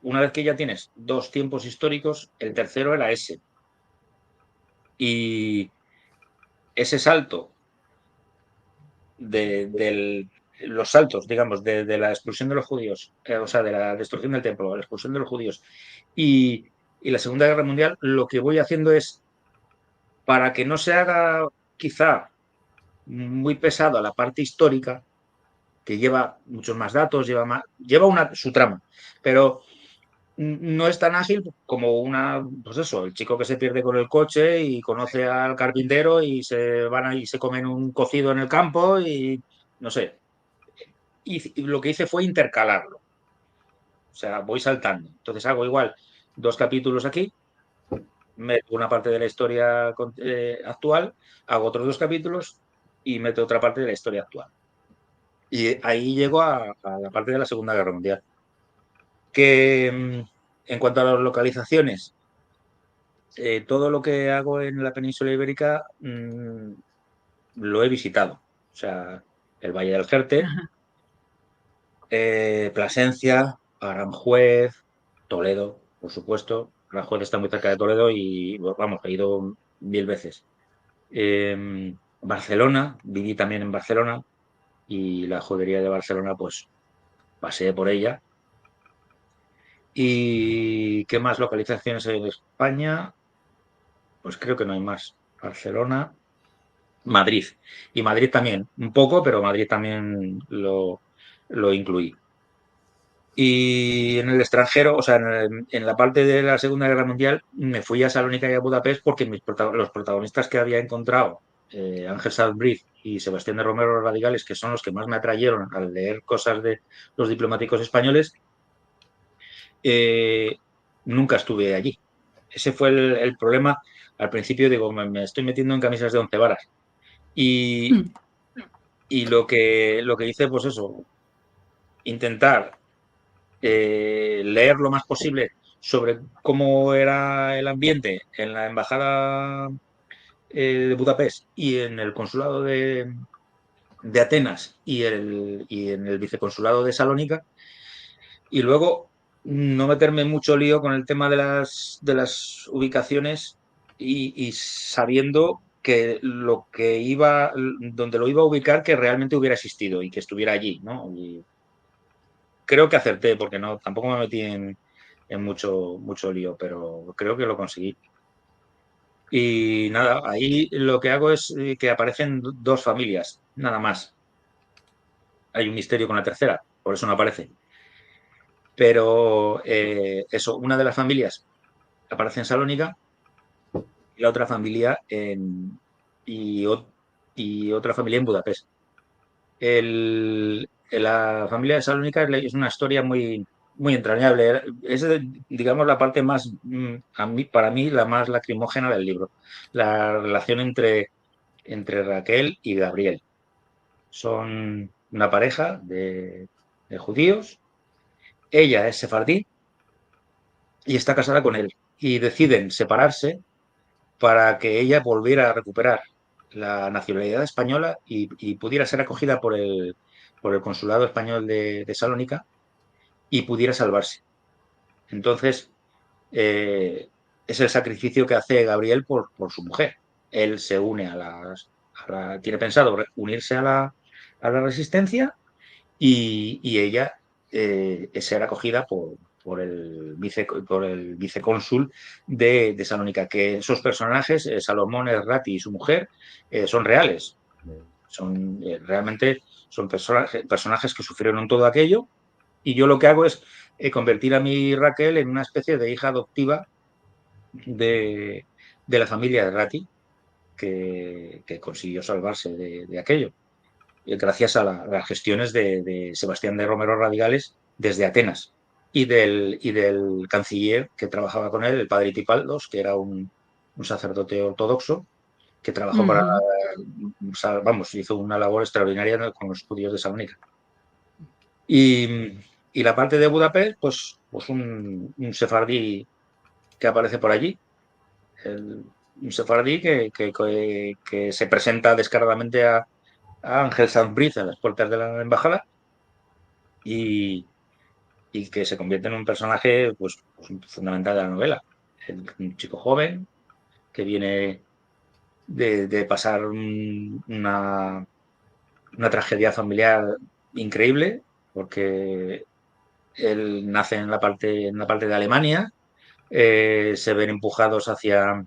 una vez que ya tienes dos tiempos históricos, el tercero era ese. Y ese salto los saltos, digamos, de la expulsión de los judíos, o sea, de la destrucción del templo, la expulsión de los judíos y la Segunda Guerra Mundial, lo que voy haciendo es, para que no se haga quizá muy pesado a la parte histórica, que lleva muchos más datos, lleva su trama, pero no es tan ágil como pues eso, el chico que se pierde con el coche y conoce al carpintero y se van ahí, se comen un cocido en el campo y no sé. Y lo que hice fue intercalarlo. O sea, voy saltando. Entonces hago igual 2 capítulos aquí, meto una parte de la historia actual, hago otros 2 capítulos y meto otra parte de la historia actual. Y ahí llego a la parte de la Segunda Guerra Mundial. Que en cuanto a las localizaciones, todo lo que hago en la península ibérica lo he visitado. O sea, el Valle del Jerte, Plasencia, Aranjuez, Toledo, por supuesto. Aranjuez está muy cerca de Toledo y, vamos, he ido 1000 veces. Barcelona, viví también en Barcelona y la judería de Barcelona, pues paseé por ella. ¿Y qué más localizaciones hay en España? Pues creo que no hay más. Barcelona, Madrid. Y Madrid también, un poco, pero Madrid también lo incluí. Y en el extranjero, o sea, en la parte de la Segunda Guerra Mundial, me fui a Salónica y a Budapest porque los protagonistas que había encontrado Ángel Sanz y Sebastián de Romero Radicales, que son los que más me atrayeron al leer cosas de los diplomáticos españoles, nunca estuve allí. Ese fue el problema. Al principio digo, me estoy metiendo en camisas de 11 varas. Y, y lo que hice, pues eso, intentar leer lo más posible sobre cómo era el ambiente en la embajada de Budapest y en el consulado de Atenas y en el viceconsulado de Salónica, y luego no meterme mucho lío con el tema de las ubicaciones y sabiendo que lo que iba, donde lo iba a ubicar, que realmente hubiera existido y que estuviera allí, ¿no? Y creo que acerté, porque no, tampoco me metí en mucho lío, pero creo que lo conseguí. Y nada, ahí lo que hago es que aparecen dos familias, nada más. Hay un misterio con la tercera, por eso no aparece. Pero eso, una de las familias aparece en Salónica y la otra familia y otra familia en Budapest. La familia de Salónica es una historia muy entrañable. Es, digamos, la parte más, para mí, la más lacrimógena del libro. La relación entre Raquel y Gabriel. Son una pareja de judíos. Ella es sefardí y está casada con él. Y deciden separarse para que ella volviera a recuperar la nacionalidad española y pudiera ser acogida por el consulado español de Salónica y pudiera salvarse. Entonces, es el sacrificio que hace Gabriel por su mujer. Él se une tiene pensado unirse a la resistencia y ella ser acogida por el vicecónsul de Salónica, que esos personajes, Salomón Errati y su mujer, son reales. Realmente son personajes que sufrieron todo aquello, y yo lo que hago es convertir a mi Raquel en una especie de hija adoptiva de la familia de Errati, que consiguió salvarse de aquello gracias a las gestiones de Sebastián de Romero Radicales desde Atenas y del canciller que trabajaba con él, el padre Tipaldos, que era un sacerdote ortodoxo que trabajó vamos, hizo una labor extraordinaria con los judíos de Salónica. Y la parte de Budapest, pues un sefardí que aparece por allí, un sefardí que se presenta descaradamente a Ángel Sanz a las puertas de la embajada y que se convierte en un personaje pues fundamental de la novela. Un chico joven que viene de pasar una tragedia familiar increíble, porque él nace en la parte de Alemania, se ven empujados hacia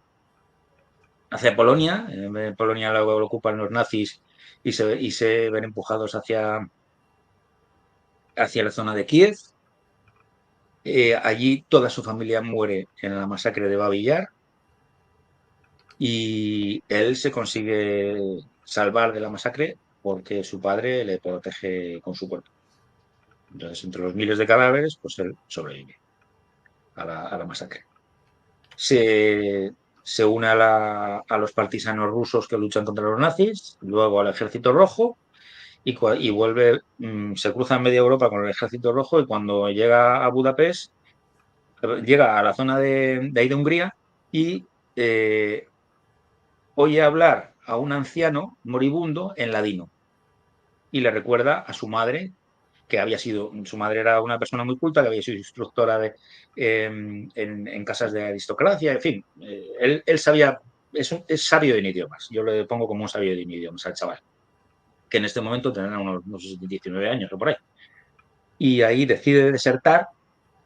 Polonia. En Polonia lo ocupan los nazis y se ven empujados hacia la zona de Kiev. Allí toda su familia muere en la masacre de Babi Yar y él se consigue salvar de la masacre porque su padre le protege con su cuerpo. Entonces, entre los miles de cadáveres, pues él sobrevive a la masacre. Se une a los partisanos rusos que luchan contra los nazis, luego al Ejército Rojo y vuelve, se cruza en media Europa con el Ejército Rojo, y cuando llega a Budapest, llega a la zona de ahí de Hungría y oye hablar a un anciano moribundo en ladino y le recuerda a su madre, su madre era una persona muy culta, que había sido instructora en casas de aristocracia, en fin, él sabía, es sabio en idiomas, yo le pongo como un sabio en idiomas al chaval, que en este momento tendrá unos, no sé, 19 años o por ahí. Y ahí decide desertar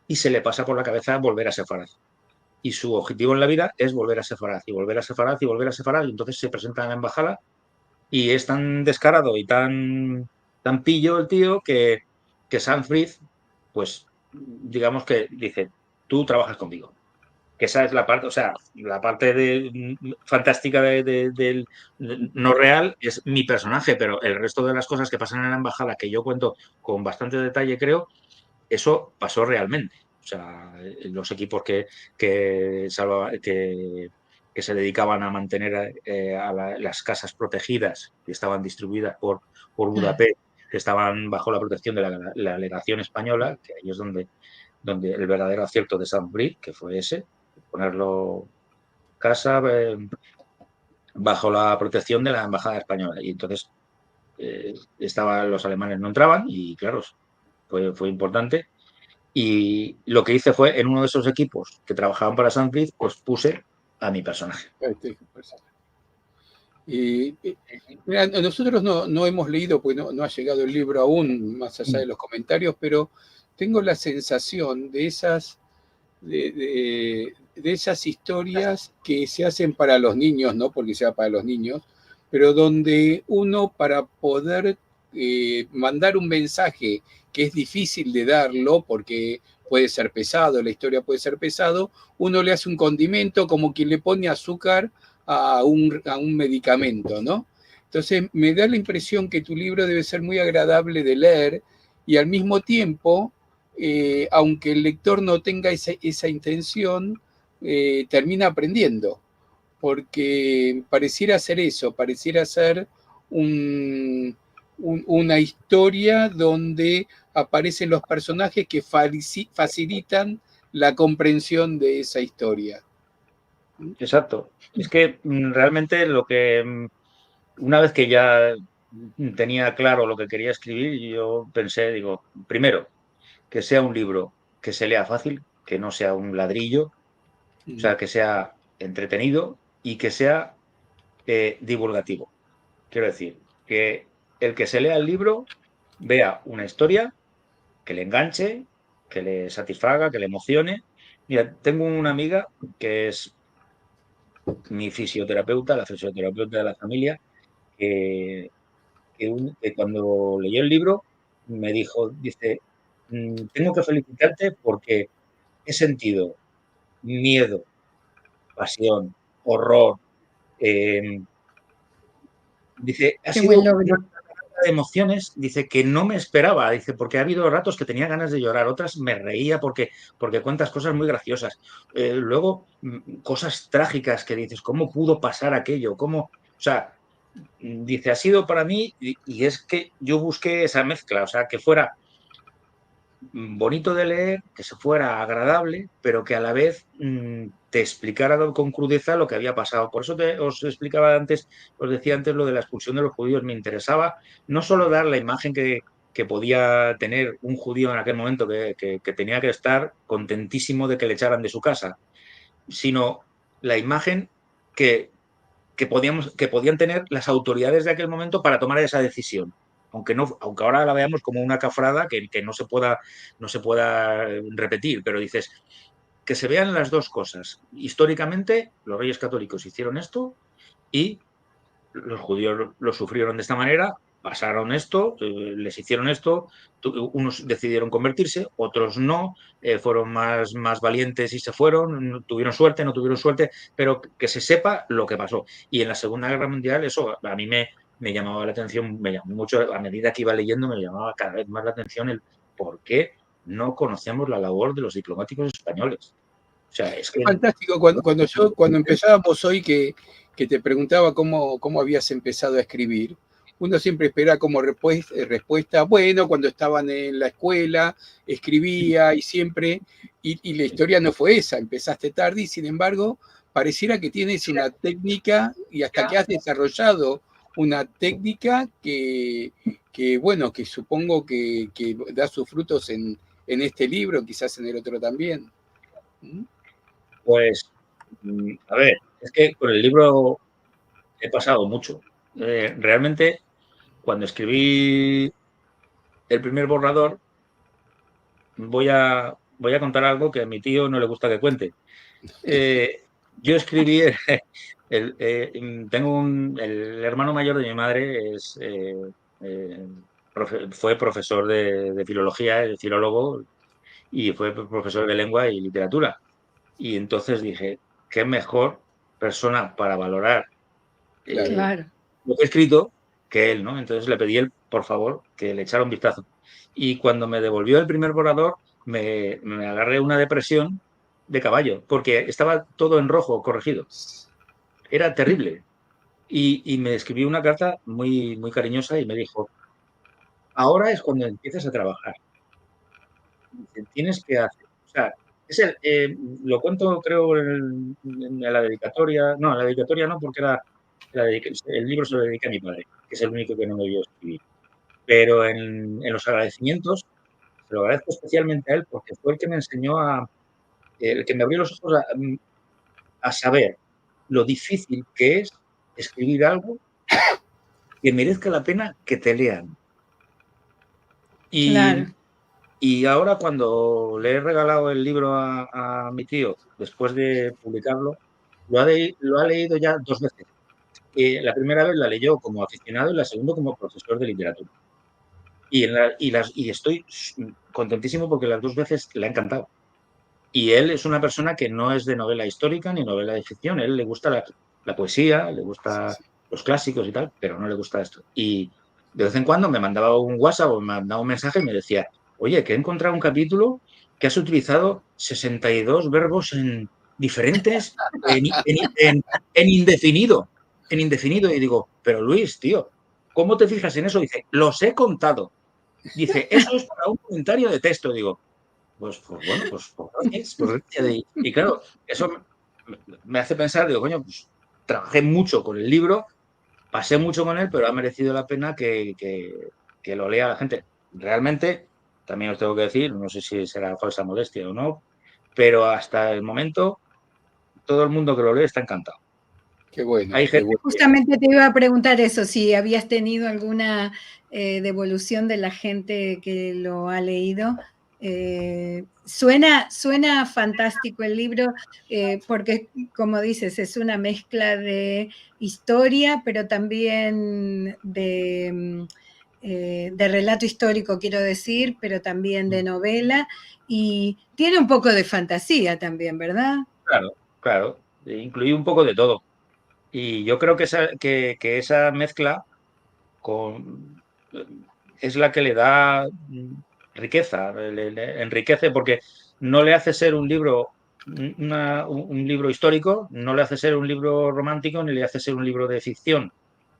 y se le pasa por la cabeza volver a Sefarad. Y su objetivo en la vida es volver a Sefarad y volver a Sefarad y volver a Sefarad. Y entonces se presenta en la embajada y es tan descarado y tan pillo el tío que Sanfrid, pues digamos que dice, tú trabajas conmigo. que esa es la parte, o sea, la parte fantástica del no real es mi personaje, pero el resto de las cosas que pasan en la embajada, que yo cuento con bastante detalle, creo, eso pasó realmente. O sea, los equipos que se dedicaban a mantener las casas protegidas, que estaban distribuidas por Budapest, que estaban bajo la protección de la legación española, que ahí es donde el verdadero acierto de Saint-Brieuc, que fue ese, ponerlo casa bajo la protección de la embajada española. Y entonces los alemanes no entraban y claro, fue importante. Y lo que hice fue, en uno de esos equipos que trabajaban para Saint-Brieuc, pues puse a mi personaje. Mira, nosotros no hemos leído, pues no ha llegado el libro aún, más allá de los comentarios, pero tengo la sensación de esas historias que se hacen para los niños, no porque sea para los niños, pero donde uno, para poder mandar un mensaje que es difícil de darlo porque puede ser pesado, la historia puede ser pesado, uno le hace un condimento como quien le pone azúcar a un medicamento, ¿no? Entonces me da la impresión que tu libro debe ser muy agradable de leer y al mismo tiempo, aunque el lector no tenga esa intención, termina aprendiendo, porque pareciera ser eso, pareciera ser una historia donde aparecen los personajes que facilitan la comprensión de esa historia. Exacto. Es que realmente una vez que ya tenía claro lo que quería escribir, yo pensé, digo, primero, que sea un libro que se lea fácil, que no sea un ladrillo, o sea, que sea entretenido y que sea divulgativo. Quiero decir, que el que se lea el libro vea una historia que le enganche, que le satisfaga, que le emocione. Mira, tengo una amiga que es mi fisioterapeuta, la fisioterapeuta de la familia, que, que cuando leyó el libro me dijo, dice, tengo que felicitarte porque he sentido miedo, pasión, horror. Dice, ha Qué buen sido una logro. de emociones, dice que no me esperaba, dice, porque ha habido ratos que tenía ganas de llorar, otras me reía porque cuentas cosas muy graciosas. Luego, cosas trágicas que dices, ¿cómo pudo pasar aquello? ¿Cómo? O sea, dice, ha sido para mí, y es que yo busqué esa mezcla, o sea, que fuera bonito de leer, que se fuera agradable, pero que a la vez te explicara con crudeza lo que había pasado. Por eso os explicaba antes, os decía antes lo de la expulsión de los judíos. Me interesaba no solo dar la imagen que podía tener un judío en aquel momento, que tenía que estar contentísimo de que le echaran de su casa, sino la imagen que, que podían tener las autoridades de aquel momento para tomar esa decisión. Aunque ahora la veamos como una cafrada que no se pueda repetir, pero dices que se vean las dos cosas. Históricamente, los reyes católicos hicieron esto y los judíos lo sufrieron de esta manera, pasaron esto, les hicieron esto, unos decidieron convertirse, otros no, fueron más valientes y se fueron, tuvieron suerte, no tuvieron suerte, pero que se sepa lo que pasó. Y en la Segunda Guerra Mundial eso a mí me llamaba la atención, me llamó mucho, a medida que iba leyendo me llamaba cada vez más la atención el por qué no conocemos la labor de los diplomáticos españoles. O sea, es que... Fantástico, cuando empezábamos hoy que te preguntaba cómo habías empezado a escribir, uno siempre espera como respuesta, bueno, cuando estaban en la escuela, escribía y la historia no fue esa, empezaste tarde y sin embargo pareciera que tienes una técnica y hasta que has desarrollado una técnica bueno, que supongo que da sus frutos en este libro, quizás en el otro también. Pues, a ver, es que con el libro he pasado mucho. Realmente, cuando escribí el primer borrador, voy a contar algo que a mi tío no le gusta que cuente. Yo escribí, el hermano mayor de mi madre eh, fue profesor de filología, es filólogo, y fue profesor de lengua y literatura. Y entonces dije, qué mejor persona para valorar Claro. lo que he escrito que él, ¿no? Entonces le pedí él, por favor, que le echara un vistazo. Y cuando me devolvió el primer borrador, me agarré una depresión de caballo, porque estaba todo en rojo corregido. Era terrible. Y me escribió una carta muy, muy cariñosa y me dijo, ahora es cuando empiezas a trabajar. Dice, tienes que hacer, o sea, lo cuento creo en la dedicatoria, no, en la dedicatoria no, porque el libro se lo dedica a mi padre, que es el único que no me vio escribir. Pero en los agradecimientos, se lo agradezco especialmente a él porque fue el que me enseñó el que me abrió los ojos a saber lo difícil que es escribir algo que merezca la pena que te lean. Claro. Y ahora cuando le he regalado el libro a mi tío, después de publicarlo, lo ha leído ya 2 veces. La primera vez la leyó como aficionado y la segunda como profesor de literatura. Y estoy contentísimo porque las 2 veces le ha encantado. Y él es una persona que no es de novela histórica ni novela de ficción. A él le gusta la poesía, le gusta los clásicos y tal, pero no le gusta esto. Y de vez en cuando me mandaba un WhatsApp o me mandaba un mensaje y me decía, oye, que he encontrado un capítulo que has utilizado 62 verbos diferentes en indefinido. En indefinido. Y digo, pero Luis, tío, ¿cómo te fijas en eso? Dice, los he contado. Dice, eso es para un comentario de texto. Digo, pues bueno, pues gracias. Y claro, eso me hace pensar, digo, coño, pues trabajé mucho con el libro, pasé mucho con él, pero ha merecido la pena que lo lea la gente. Realmente, también os tengo que decir, no sé si será falsa modestia o no, pero hasta el momento todo el mundo que lo lee está encantado. Qué bueno, Hay qué gente bueno. Justamente te iba a preguntar eso, si habías tenido alguna devolución de la gente que lo ha leído. Suena fantástico el libro, porque, como dices, es una mezcla de historia, pero también de relato histórico, quiero decir, pero también de novela, y tiene un poco de fantasía también, ¿verdad? claro, claro, incluí un poco de todo. Y yo creo que esa mezcla con, es la que le da riqueza, le enriquece porque no le hace ser un libro, un libro histórico, no le hace ser un libro romántico, ni le hace ser un libro de ficción.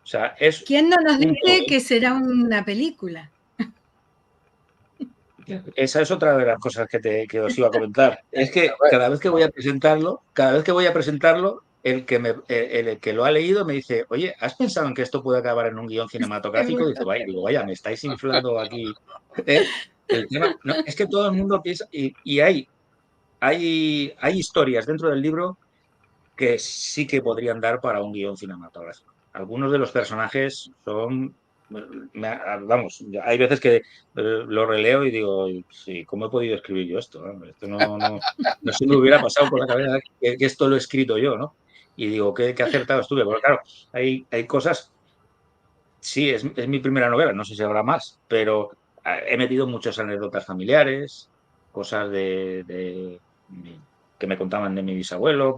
O sea, es ¿Quién no nos un todo. dice que será una película? Esa es otra de las cosas que os iba a comentar. Es que cada vez que voy a presentarlo, el que lo ha leído me dice, oye, ¿has pensado en que esto puede acabar en un guión cinematográfico? Seguro. Digo, vaya, me estáis inflando aquí. ¿Eh? El tema, no, es que todo el mundo piensa, y hay historias dentro del libro que sí que podrían dar para un guión cinematográfico. Algunos de los personajes son, vamos, hay veces que lo releo y digo, sí, ¿cómo he podido escribir yo esto? Esto no se me hubiera pasado por la cabeza que esto lo he escrito yo, ¿no? Y digo, qué acertado estuve. Porque claro, hay cosas, sí, es mi primera novela, no sé si habrá más, pero he metido muchas anécdotas familiares, cosas que me contaban de mi bisabuelo,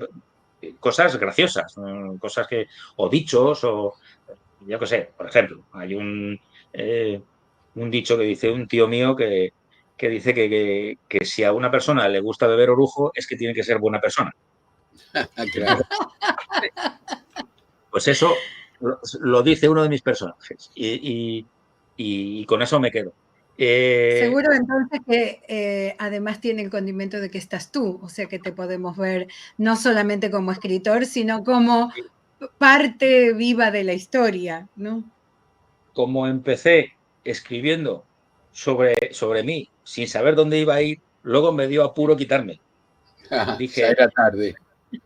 cosas graciosas, cosas o dichos, o yo qué sé, por ejemplo, hay un dicho que dice un tío mío que dice que si a una persona le gusta beber orujo es que tiene que ser buena persona. Claro. Pues eso lo dice uno de mis personajes y con eso me quedo. Seguro entonces que además tiene el condimento de que estás tú, o sea que te podemos ver no solamente como escritor, sino como parte viva de la historia, ¿no? Como empecé escribiendo sobre mí sin saber dónde iba a ir, luego me dio apuro quitarme. Ya Dije, era tarde.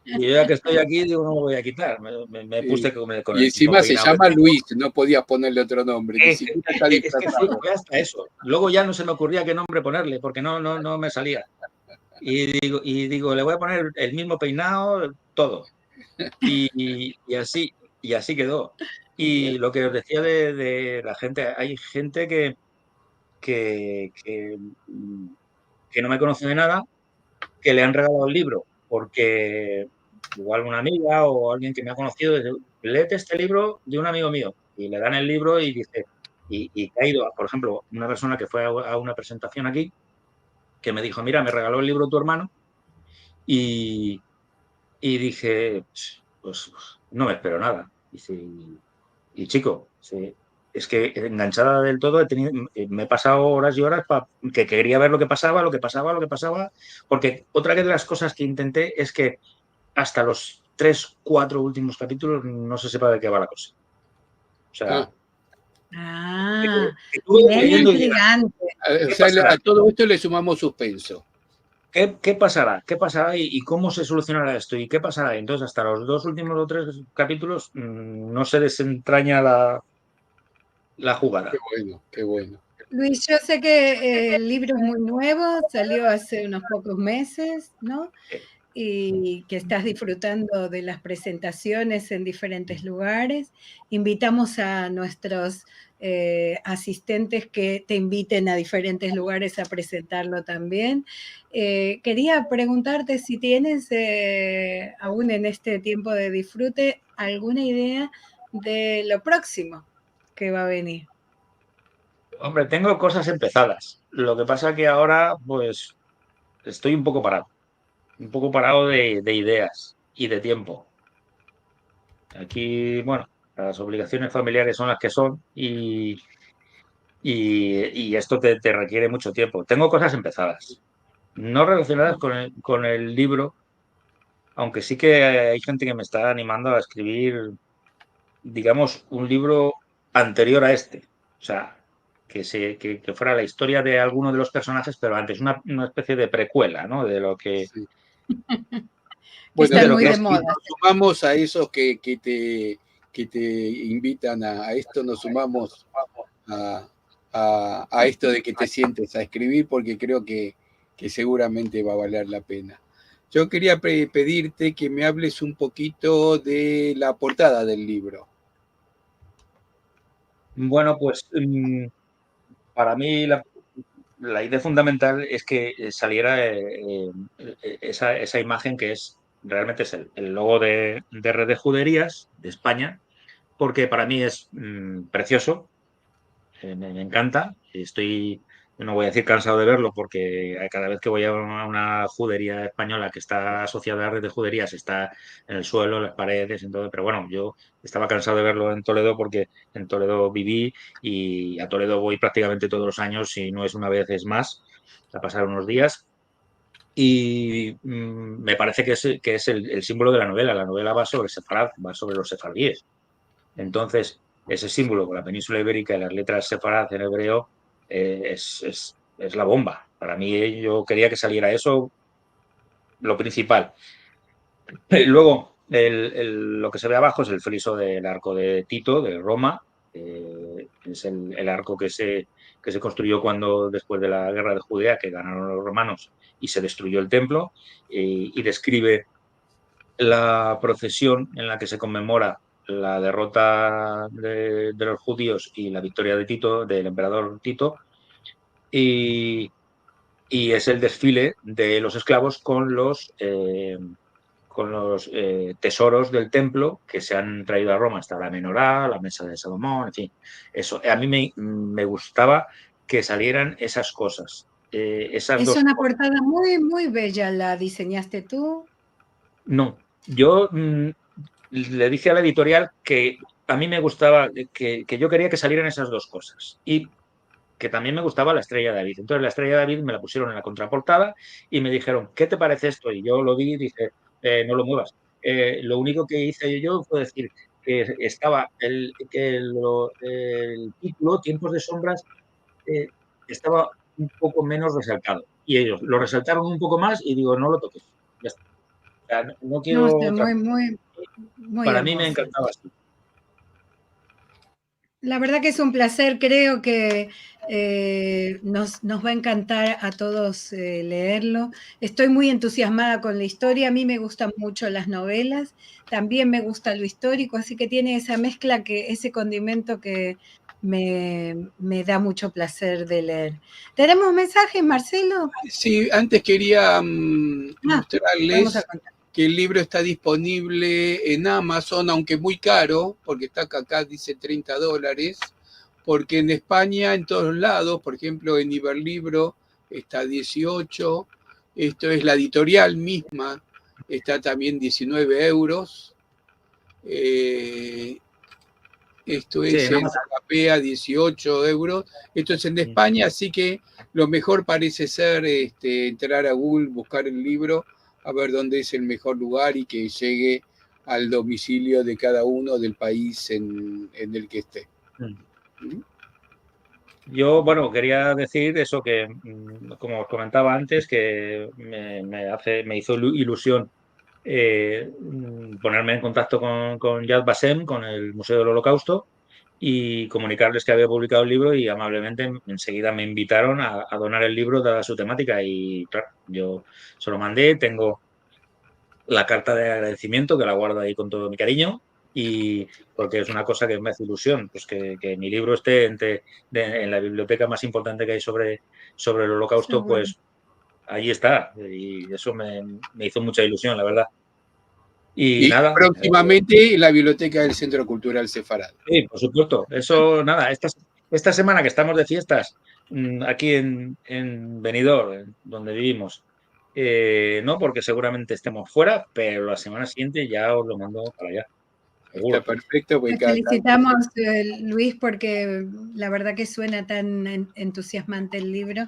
y yo ya que estoy aquí, digo, no me voy a quitar. Me puse con Y el mismo encima se peinado que llama tengo. Luis, no podías ponerle otro nombre, ni siquiera está Es que disfrazado. fue hasta eso. Luego ya no se me ocurría qué nombre ponerle, porque no me salía. Y digo, le voy a poner el mismo peinado, todo. Y así quedó. Y lo que os decía de la gente, hay gente que, que, que no me conoce de nada, que le han regalado el libro porque igual una amiga o alguien que me ha conocido dice, léete este libro de un amigo mío, y le dan el libro y dice, y ha ido, por ejemplo, una persona que fue a una presentación aquí, que me dijo, mira, me regaló el libro tu hermano, y dije, pues no me espero nada. Dice, y chico, sí, es que enganchada del todo me he pasado horas y horas que quería ver lo que pasaba, porque otra de las cosas que intenté es que hasta los 3, 4 últimos capítulos no se sepa de qué va la cosa. O sea, que tú bien leyendo y digas, intrigante. O sea, a todo esto le sumamos suspenso. ¿qué pasará? ¿Qué pasará y cómo se solucionará esto? ¿Y qué pasará? Entonces, hasta los 2 últimos o 3 capítulos no se desentraña la jugada. Qué bueno, qué bueno. Luis, yo sé que el libro es muy nuevo, salió hace unos pocos meses, ¿no? Y que estás disfrutando de las presentaciones en diferentes lugares. Invitamos a nuestros asistentes que te inviten a diferentes lugares a presentarlo también. Quería preguntarte si tienes, aún en este tiempo de disfrute, alguna idea de lo próximo que va a venir. Hombre, tengo cosas empezadas. Lo que pasa que ahora, pues, estoy un poco parado de ideas y de tiempo. Aquí, bueno, las obligaciones familiares son las que son y esto te requiere mucho tiempo. Tengo cosas empezadas, no relacionadas con el libro, aunque sí que hay gente que me está animando a escribir, digamos, un libro anterior a este. O sea, que fuera la historia de alguno de los personajes, pero antes, una especie de precuela, ¿no? De lo que... Sí. Bueno, Están de lo muy que de es, moda. nos sumamos a esos que te invitan a esto, nos sumamos a esto de que te sientes a escribir, porque creo que seguramente va a valer la pena. Yo quería pedirte que me hables un poquito de la portada del libro. bueno, pues para mí la idea fundamental es que saliera esa imagen que realmente es el logo de Red de Juderías de España, porque para mí es precioso, me encanta. No voy a decir cansado de verlo, porque cada vez que voy a una judería española que está asociada a la red de juderías, está en el suelo, en las paredes, en todo. Pero bueno, yo estaba cansado de verlo en Toledo, porque en Toledo viví y a Toledo voy prácticamente todos los años, si no es una vez es más, a pasar unos días. Y me parece que es el símbolo de la novela. La novela va sobre Sefarad, va sobre los sefardíes. Entonces, ese símbolo con la península ibérica y las letras sefarad en hebreo es la bomba. Para mí, yo quería que saliera eso, lo principal. Luego, lo que se ve abajo es el friso del arco de Tito, de Roma. Es el arco que se construyó después de la guerra de Judea, que ganaron los romanos y se destruyó el templo, y describe la procesión en la que se conmemora la derrota de los judíos y la victoria de Tito, del emperador Tito, y, es el desfile de los esclavos con los tesoros del templo que se han traído a Roma. Está la menorá, la mesa de Salomón, en fin. Eso. A mí me gustaba que salieran esas cosas. Esas Es dos una cosas. portada muy, muy bella. ¿La diseñaste tú? No, yo le dije a la editorial que a mí me gustaba, que yo quería que salieran esas dos cosas y que también me gustaba la Estrella de David. Entonces la Estrella de David me la pusieron en la contraportada y me dijeron, ¿qué te parece esto? Y yo lo vi y dije, no lo muevas. Lo único que hice yo fue decir que estaba el título, Tiempos de Sombras, estaba un poco menos resaltado. Y ellos lo resaltaron un poco más y digo, no lo toques. Ya está. O sea, no No, quiero está otra muy, cosa. muy, muy Para mí me hermoso. encantaba así. La verdad que es un placer, creo que nos va a encantar a todos leerlo. Estoy muy entusiasmada con la historia, a mí me gustan mucho las novelas, también me gusta lo histórico, así que tiene esa mezcla, ese condimento que me da mucho placer de leer. ¿Tenemos mensajes, Marcelo? Sí, antes quería Vamos a mostrarles contar. que el libro está disponible en Amazon, aunque muy caro, porque está acá dice $30, porque en España, en todos lados, por ejemplo, en Iberlibro está 18, esto es la editorial misma, está también 19 euros. Esto Sí, es en en Amazon. Agapea, 18 euros. Esto es en España, así que lo mejor parece ser entrar a Google, buscar el libro, a ver dónde es el mejor lugar y que llegue al domicilio de cada uno del país en el que esté. ¿Mm? Yo, bueno, quería decir eso que, como os comentaba antes, que me hizo ilusión ponerme en contacto con Yad Vashem, con el Museo del Holocausto, y comunicarles que había publicado el libro y amablemente enseguida me invitaron a donar el libro dada su temática y claro, yo se lo mandé, tengo la carta de agradecimiento que la guardo ahí con todo mi cariño y porque es una cosa que me hace ilusión, pues que mi libro esté en la biblioteca más importante que hay sobre el Holocausto, Seguro. pues ahí está y eso me hizo mucha ilusión, la verdad. Y Y nada, próximamente en la biblioteca del Centro Cultural Sefarad. sí, por supuesto. Eso, nada, esta semana que estamos de fiestas aquí en Benidorm, donde vivimos, no porque seguramente estemos fuera, pero la semana siguiente ya os lo mando para allá, Está seguro. perfecto, porque Te cada tanto felicitamos, Luis, porque la verdad que suena tan entusiasmante el libro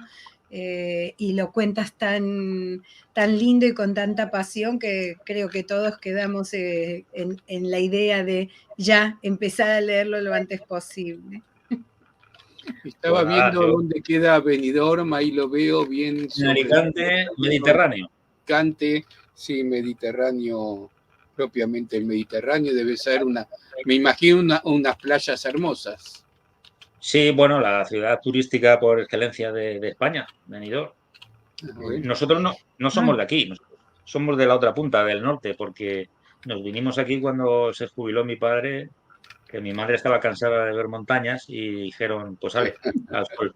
y lo cuentas tan lindo y con tanta pasión que creo que todos quedamos en la idea de ya empezar a leerlo lo antes posible. estaba Pues nada, viendo yo dónde queda Benidorm, ahí lo veo bien en sobre Alicante, Mediterráneo. Alicante, sí, Mediterráneo, propiamente el Mediterráneo, debe ser me imagino unas playas hermosas. Sí, bueno, la ciudad turística por excelencia de España, Benidorm. Bueno, Nosotros no Ah, somos de aquí, nosotros somos de la otra punta, del norte, porque nos vinimos aquí cuando se jubiló mi padre, que mi madre estaba cansada de ver montañas y dijeron, pues sale, al sol. pues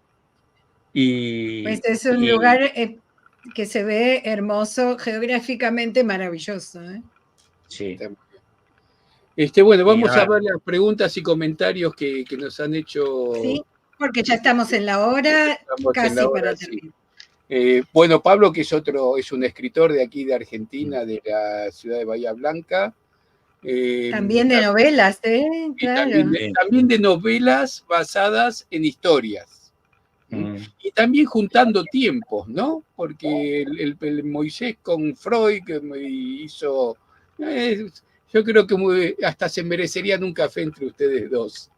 Y, es un y lugar que se ve hermoso, geográficamente maravilloso. sí, está muy bien. Bueno, y vamos a nada, ver las preguntas y comentarios que nos han hecho. Sí, porque ya estamos en la hora, Estamos en la casi hora, para sí. terminar. Bueno, Pablo, que es un escritor de aquí de Argentina, de la ciudad de Bahía Blanca. También de novelas, ¿eh? Y también Claro. de, sí, también de novelas basadas en historias. Y también juntando tiempos, ¿no? Porque el Moisés con Freud que me hizo. eh, yo creo que hasta se merecerían un café entre ustedes dos.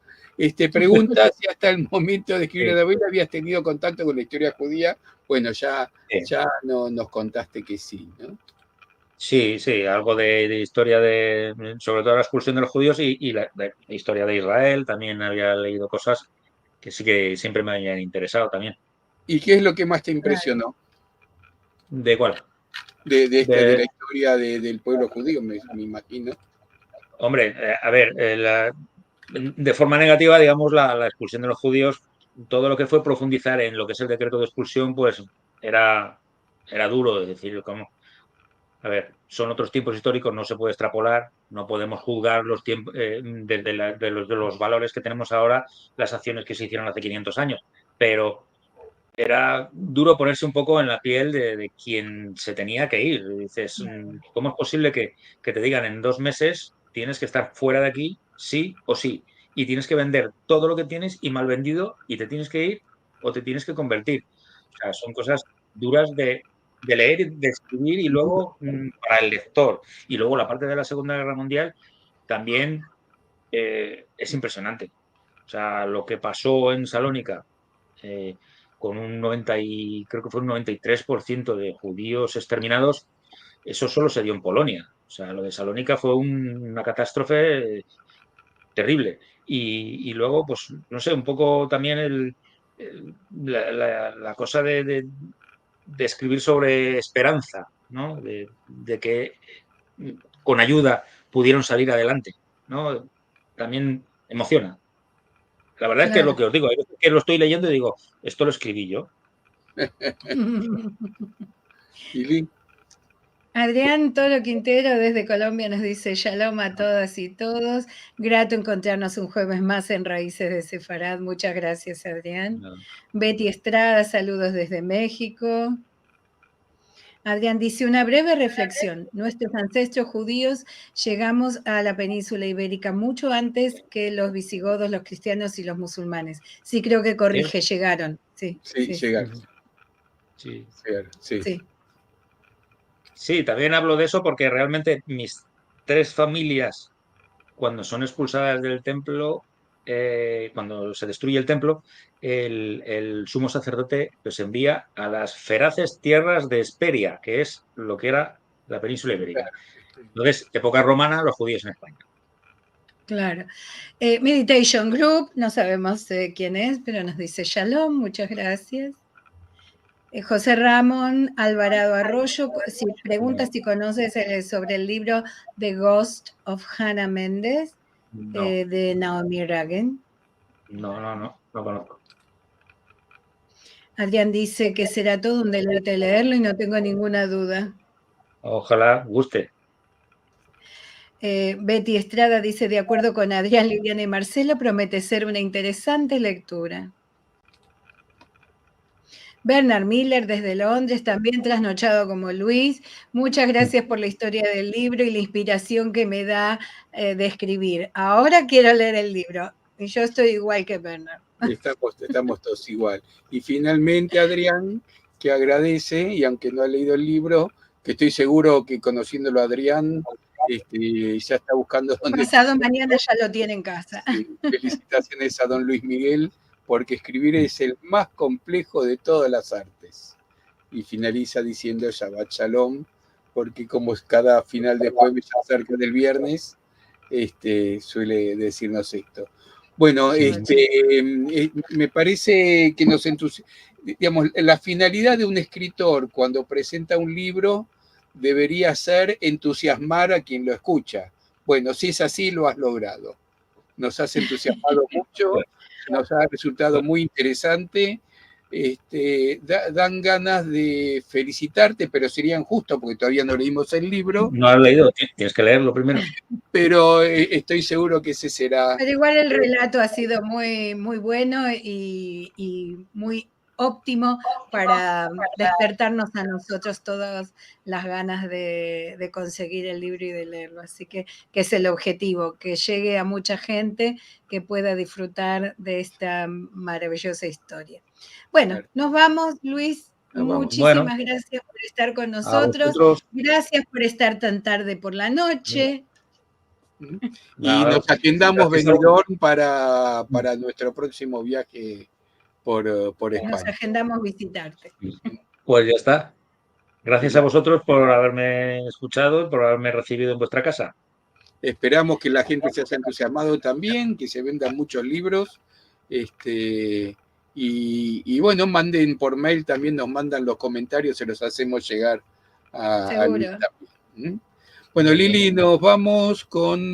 Pregunta si hasta el momento de escribir sí, la novela habías tenido contacto con la historia judía. Bueno, sí. ya no, nos contaste que sí, ¿no? Sí, sí, algo de historia sobre todo la expulsión de los judíos y la historia de Israel, también había leído cosas que sí que siempre me habían interesado también. ¿Y qué es lo que más te Claro. impresionó ¿De cuál? de De, la historia del pueblo judío, me imagino? hombre, a ver, de forma negativa, digamos, la expulsión de los judíos, todo lo que fue profundizar en lo que es el decreto de expulsión, pues era, era duro, es decir, como, a ver, son otros tiempos históricos, no se puede extrapolar, no podemos juzgar los tiempos, desde de los valores que tenemos ahora, las acciones que se hicieron hace 500 años, pero era duro ponerse un poco en la piel de quien se tenía que ir. Dices, ¿cómo es posible que te digan en 2 meses tienes que estar fuera de aquí, sí o sí? Y tienes que vender todo lo que tienes y mal vendido y te tienes que ir o te tienes que convertir. O sea, son cosas duras de leer y de escribir y luego para el lector. Y luego la parte de la Segunda Guerra Mundial también es impresionante. O sea, lo que pasó en Salónica eh, con un 90 y creo que fue un 93% de judíos exterminados, eso solo se dio en Polonia. O sea, lo de Salónica fue una catástrofe terrible. Y luego, pues, no sé, un poco también la cosa de escribir sobre esperanza, ¿no? De que con ayuda pudieron salir adelante, ¿no? También emociona. La verdad es que Claro. lo que os digo, hay veces que lo estoy leyendo y digo, esto lo escribí yo. Lili, Adrián Toro Quintero desde Colombia nos dice Shalom a todas y todos. Grato encontrarnos un jueves más en Raíces de Sefarad. Muchas gracias, Adrián. Betty Estrada, saludos desde México. Adrián dice, una breve reflexión. Nuestros ancestros judíos llegamos a la península ibérica mucho antes que los visigodos, los cristianos y los musulmanes. Sí, creo que corrige, llegaron. Sí, sí, sí, llegaron. Sí. Llegaron, sí. sí. Sí, también hablo de eso porque realmente mis 3 familias, cuando son expulsadas del templo, cuando se destruye el templo, el sumo sacerdote los envía a las feraces tierras de Hesperia, que es lo que era la península ibérica. Entonces, época romana, los judíos en España. Claro. Meditation Group, no sabemos quién es, pero nos dice Shalom, muchas gracias. José Ramón Alvarado Arroyo si pregunta si conoces sobre el libro The Ghost of Hannah Méndez No, de Naomi Ragen. no conozco. Adrián dice que será todo un deleite leerlo y no tengo ninguna duda. Ojalá guste. Betty Estrada dice, de acuerdo con Adrián, Liliana y Marcelo, promete ser una interesante lectura. Bernard Miller desde Londres, también trasnochado como Luis. Muchas gracias por la historia del libro y la inspiración que me da de escribir. Ahora quiero leer el libro. Y yo estoy igual que Bernard. Estamos todos igual. Y finalmente, Adrián, que agradece, y aunque no ha leído el libro, que estoy seguro que conociéndolo a Adrián, ya está buscando dónde. Pasado mañana ya lo tiene en casa. Sí, felicitaciones a don Luis Miguel, porque escribir es el más complejo de todas las artes. Y finaliza diciendo Shabbat Shalom, porque como cada final de jueves cerca del viernes, suele decirnos esto. Bueno, me parece que nos entusiasma, digamos, la finalidad de un escritor cuando presenta un libro debería ser entusiasmar a quien lo escucha. Bueno, si es así, lo has logrado. Nos has entusiasmado mucho, nos ha resultado muy interesante. Dan ganas de felicitarte, pero serían justos porque todavía no leímos el libro. No has leído, tienes que leerlo primero. Pero estoy seguro que ese será. Pero igual el relato ha sido muy, muy bueno y muy óptimo para despertarnos a nosotros todas las ganas de conseguir el libro y de leerlo. Así que es el objetivo, que llegue a mucha gente que pueda disfrutar de esta maravillosa historia. Bueno, nos vamos, Luis. Muchísimas gracias por estar con nosotros. Gracias por estar tan tarde por la noche. Y nos agendamos Benidorm para nuestro próximo viaje por España. Nos agendamos visitarte. Pues ya está. Gracias a vosotros por haberme escuchado y por haberme recibido en vuestra casa. Esperamos que la gente se haya entusiasmado también, que se vendan muchos libros. Y bueno, manden por mail también, nos mandan los comentarios, se los hacemos llegar a Luis también. Bueno, Lili, nos vamos con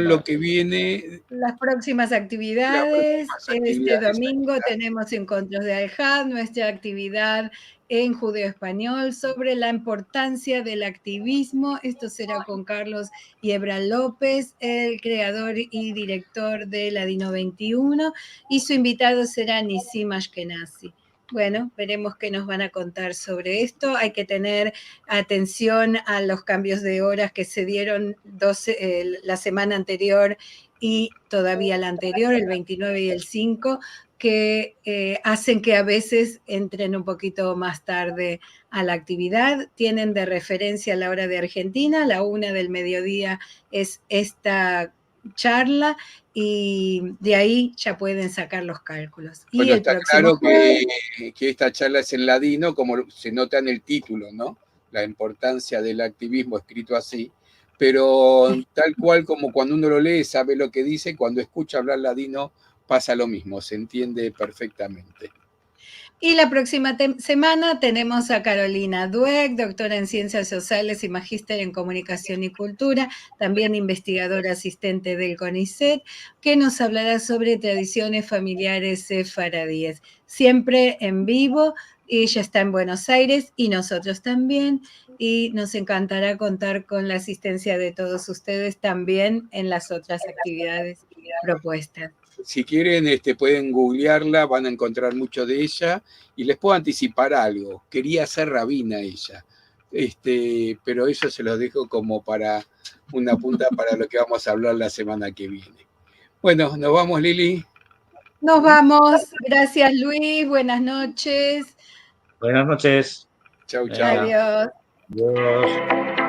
lo que viene. Las próximas actividades. Este domingo tenemos Encuentros de Al-Had, nuestra actividad en Judeo Español sobre la importancia del activismo. Esto será con Carlos Yebra López, el creador y director de Ladino 21, y su invitado será Nissim Ashkenazi. Bueno, veremos qué nos van a contar sobre esto. Hay que tener atención a los cambios de horas que se dieron la semana anterior y todavía la anterior, el 29 y el 5, que hacen que a veces entren un poquito más tarde a la actividad. Tienen de referencia la hora de Argentina, la 1 del mediodía es esta charla y de ahí ya pueden sacar los cálculos. Bueno, y está claro que esta charla es en ladino, como se nota en el título, ¿no? La importancia del activismo escrito así, pero tal cual como cuando uno lo lee, sabe lo que dice, cuando escucha hablar ladino pasa lo mismo, se entiende perfectamente. Y la próxima semana tenemos a Carolina Dweck, doctora en Ciencias Sociales y magíster en Comunicación y Cultura, también investigadora asistente del CONICET, que nos hablará sobre tradiciones familiares sefaradíes, siempre en vivo. Ella está en Buenos Aires y nosotros también, y nos encantará contar con la asistencia de todos ustedes también en las otras actividades propuestas. Si quieren, pueden googlearla, van a encontrar mucho de ella, y les puedo anticipar algo. Quería ser rabina ella, pero eso se lo dejo como para una punta para lo que vamos a hablar la semana que viene. Bueno, nos vamos, Lili. Nos vamos. Gracias, Luis. Buenas noches. Buenas noches. Chau, chau. Adiós. Adiós.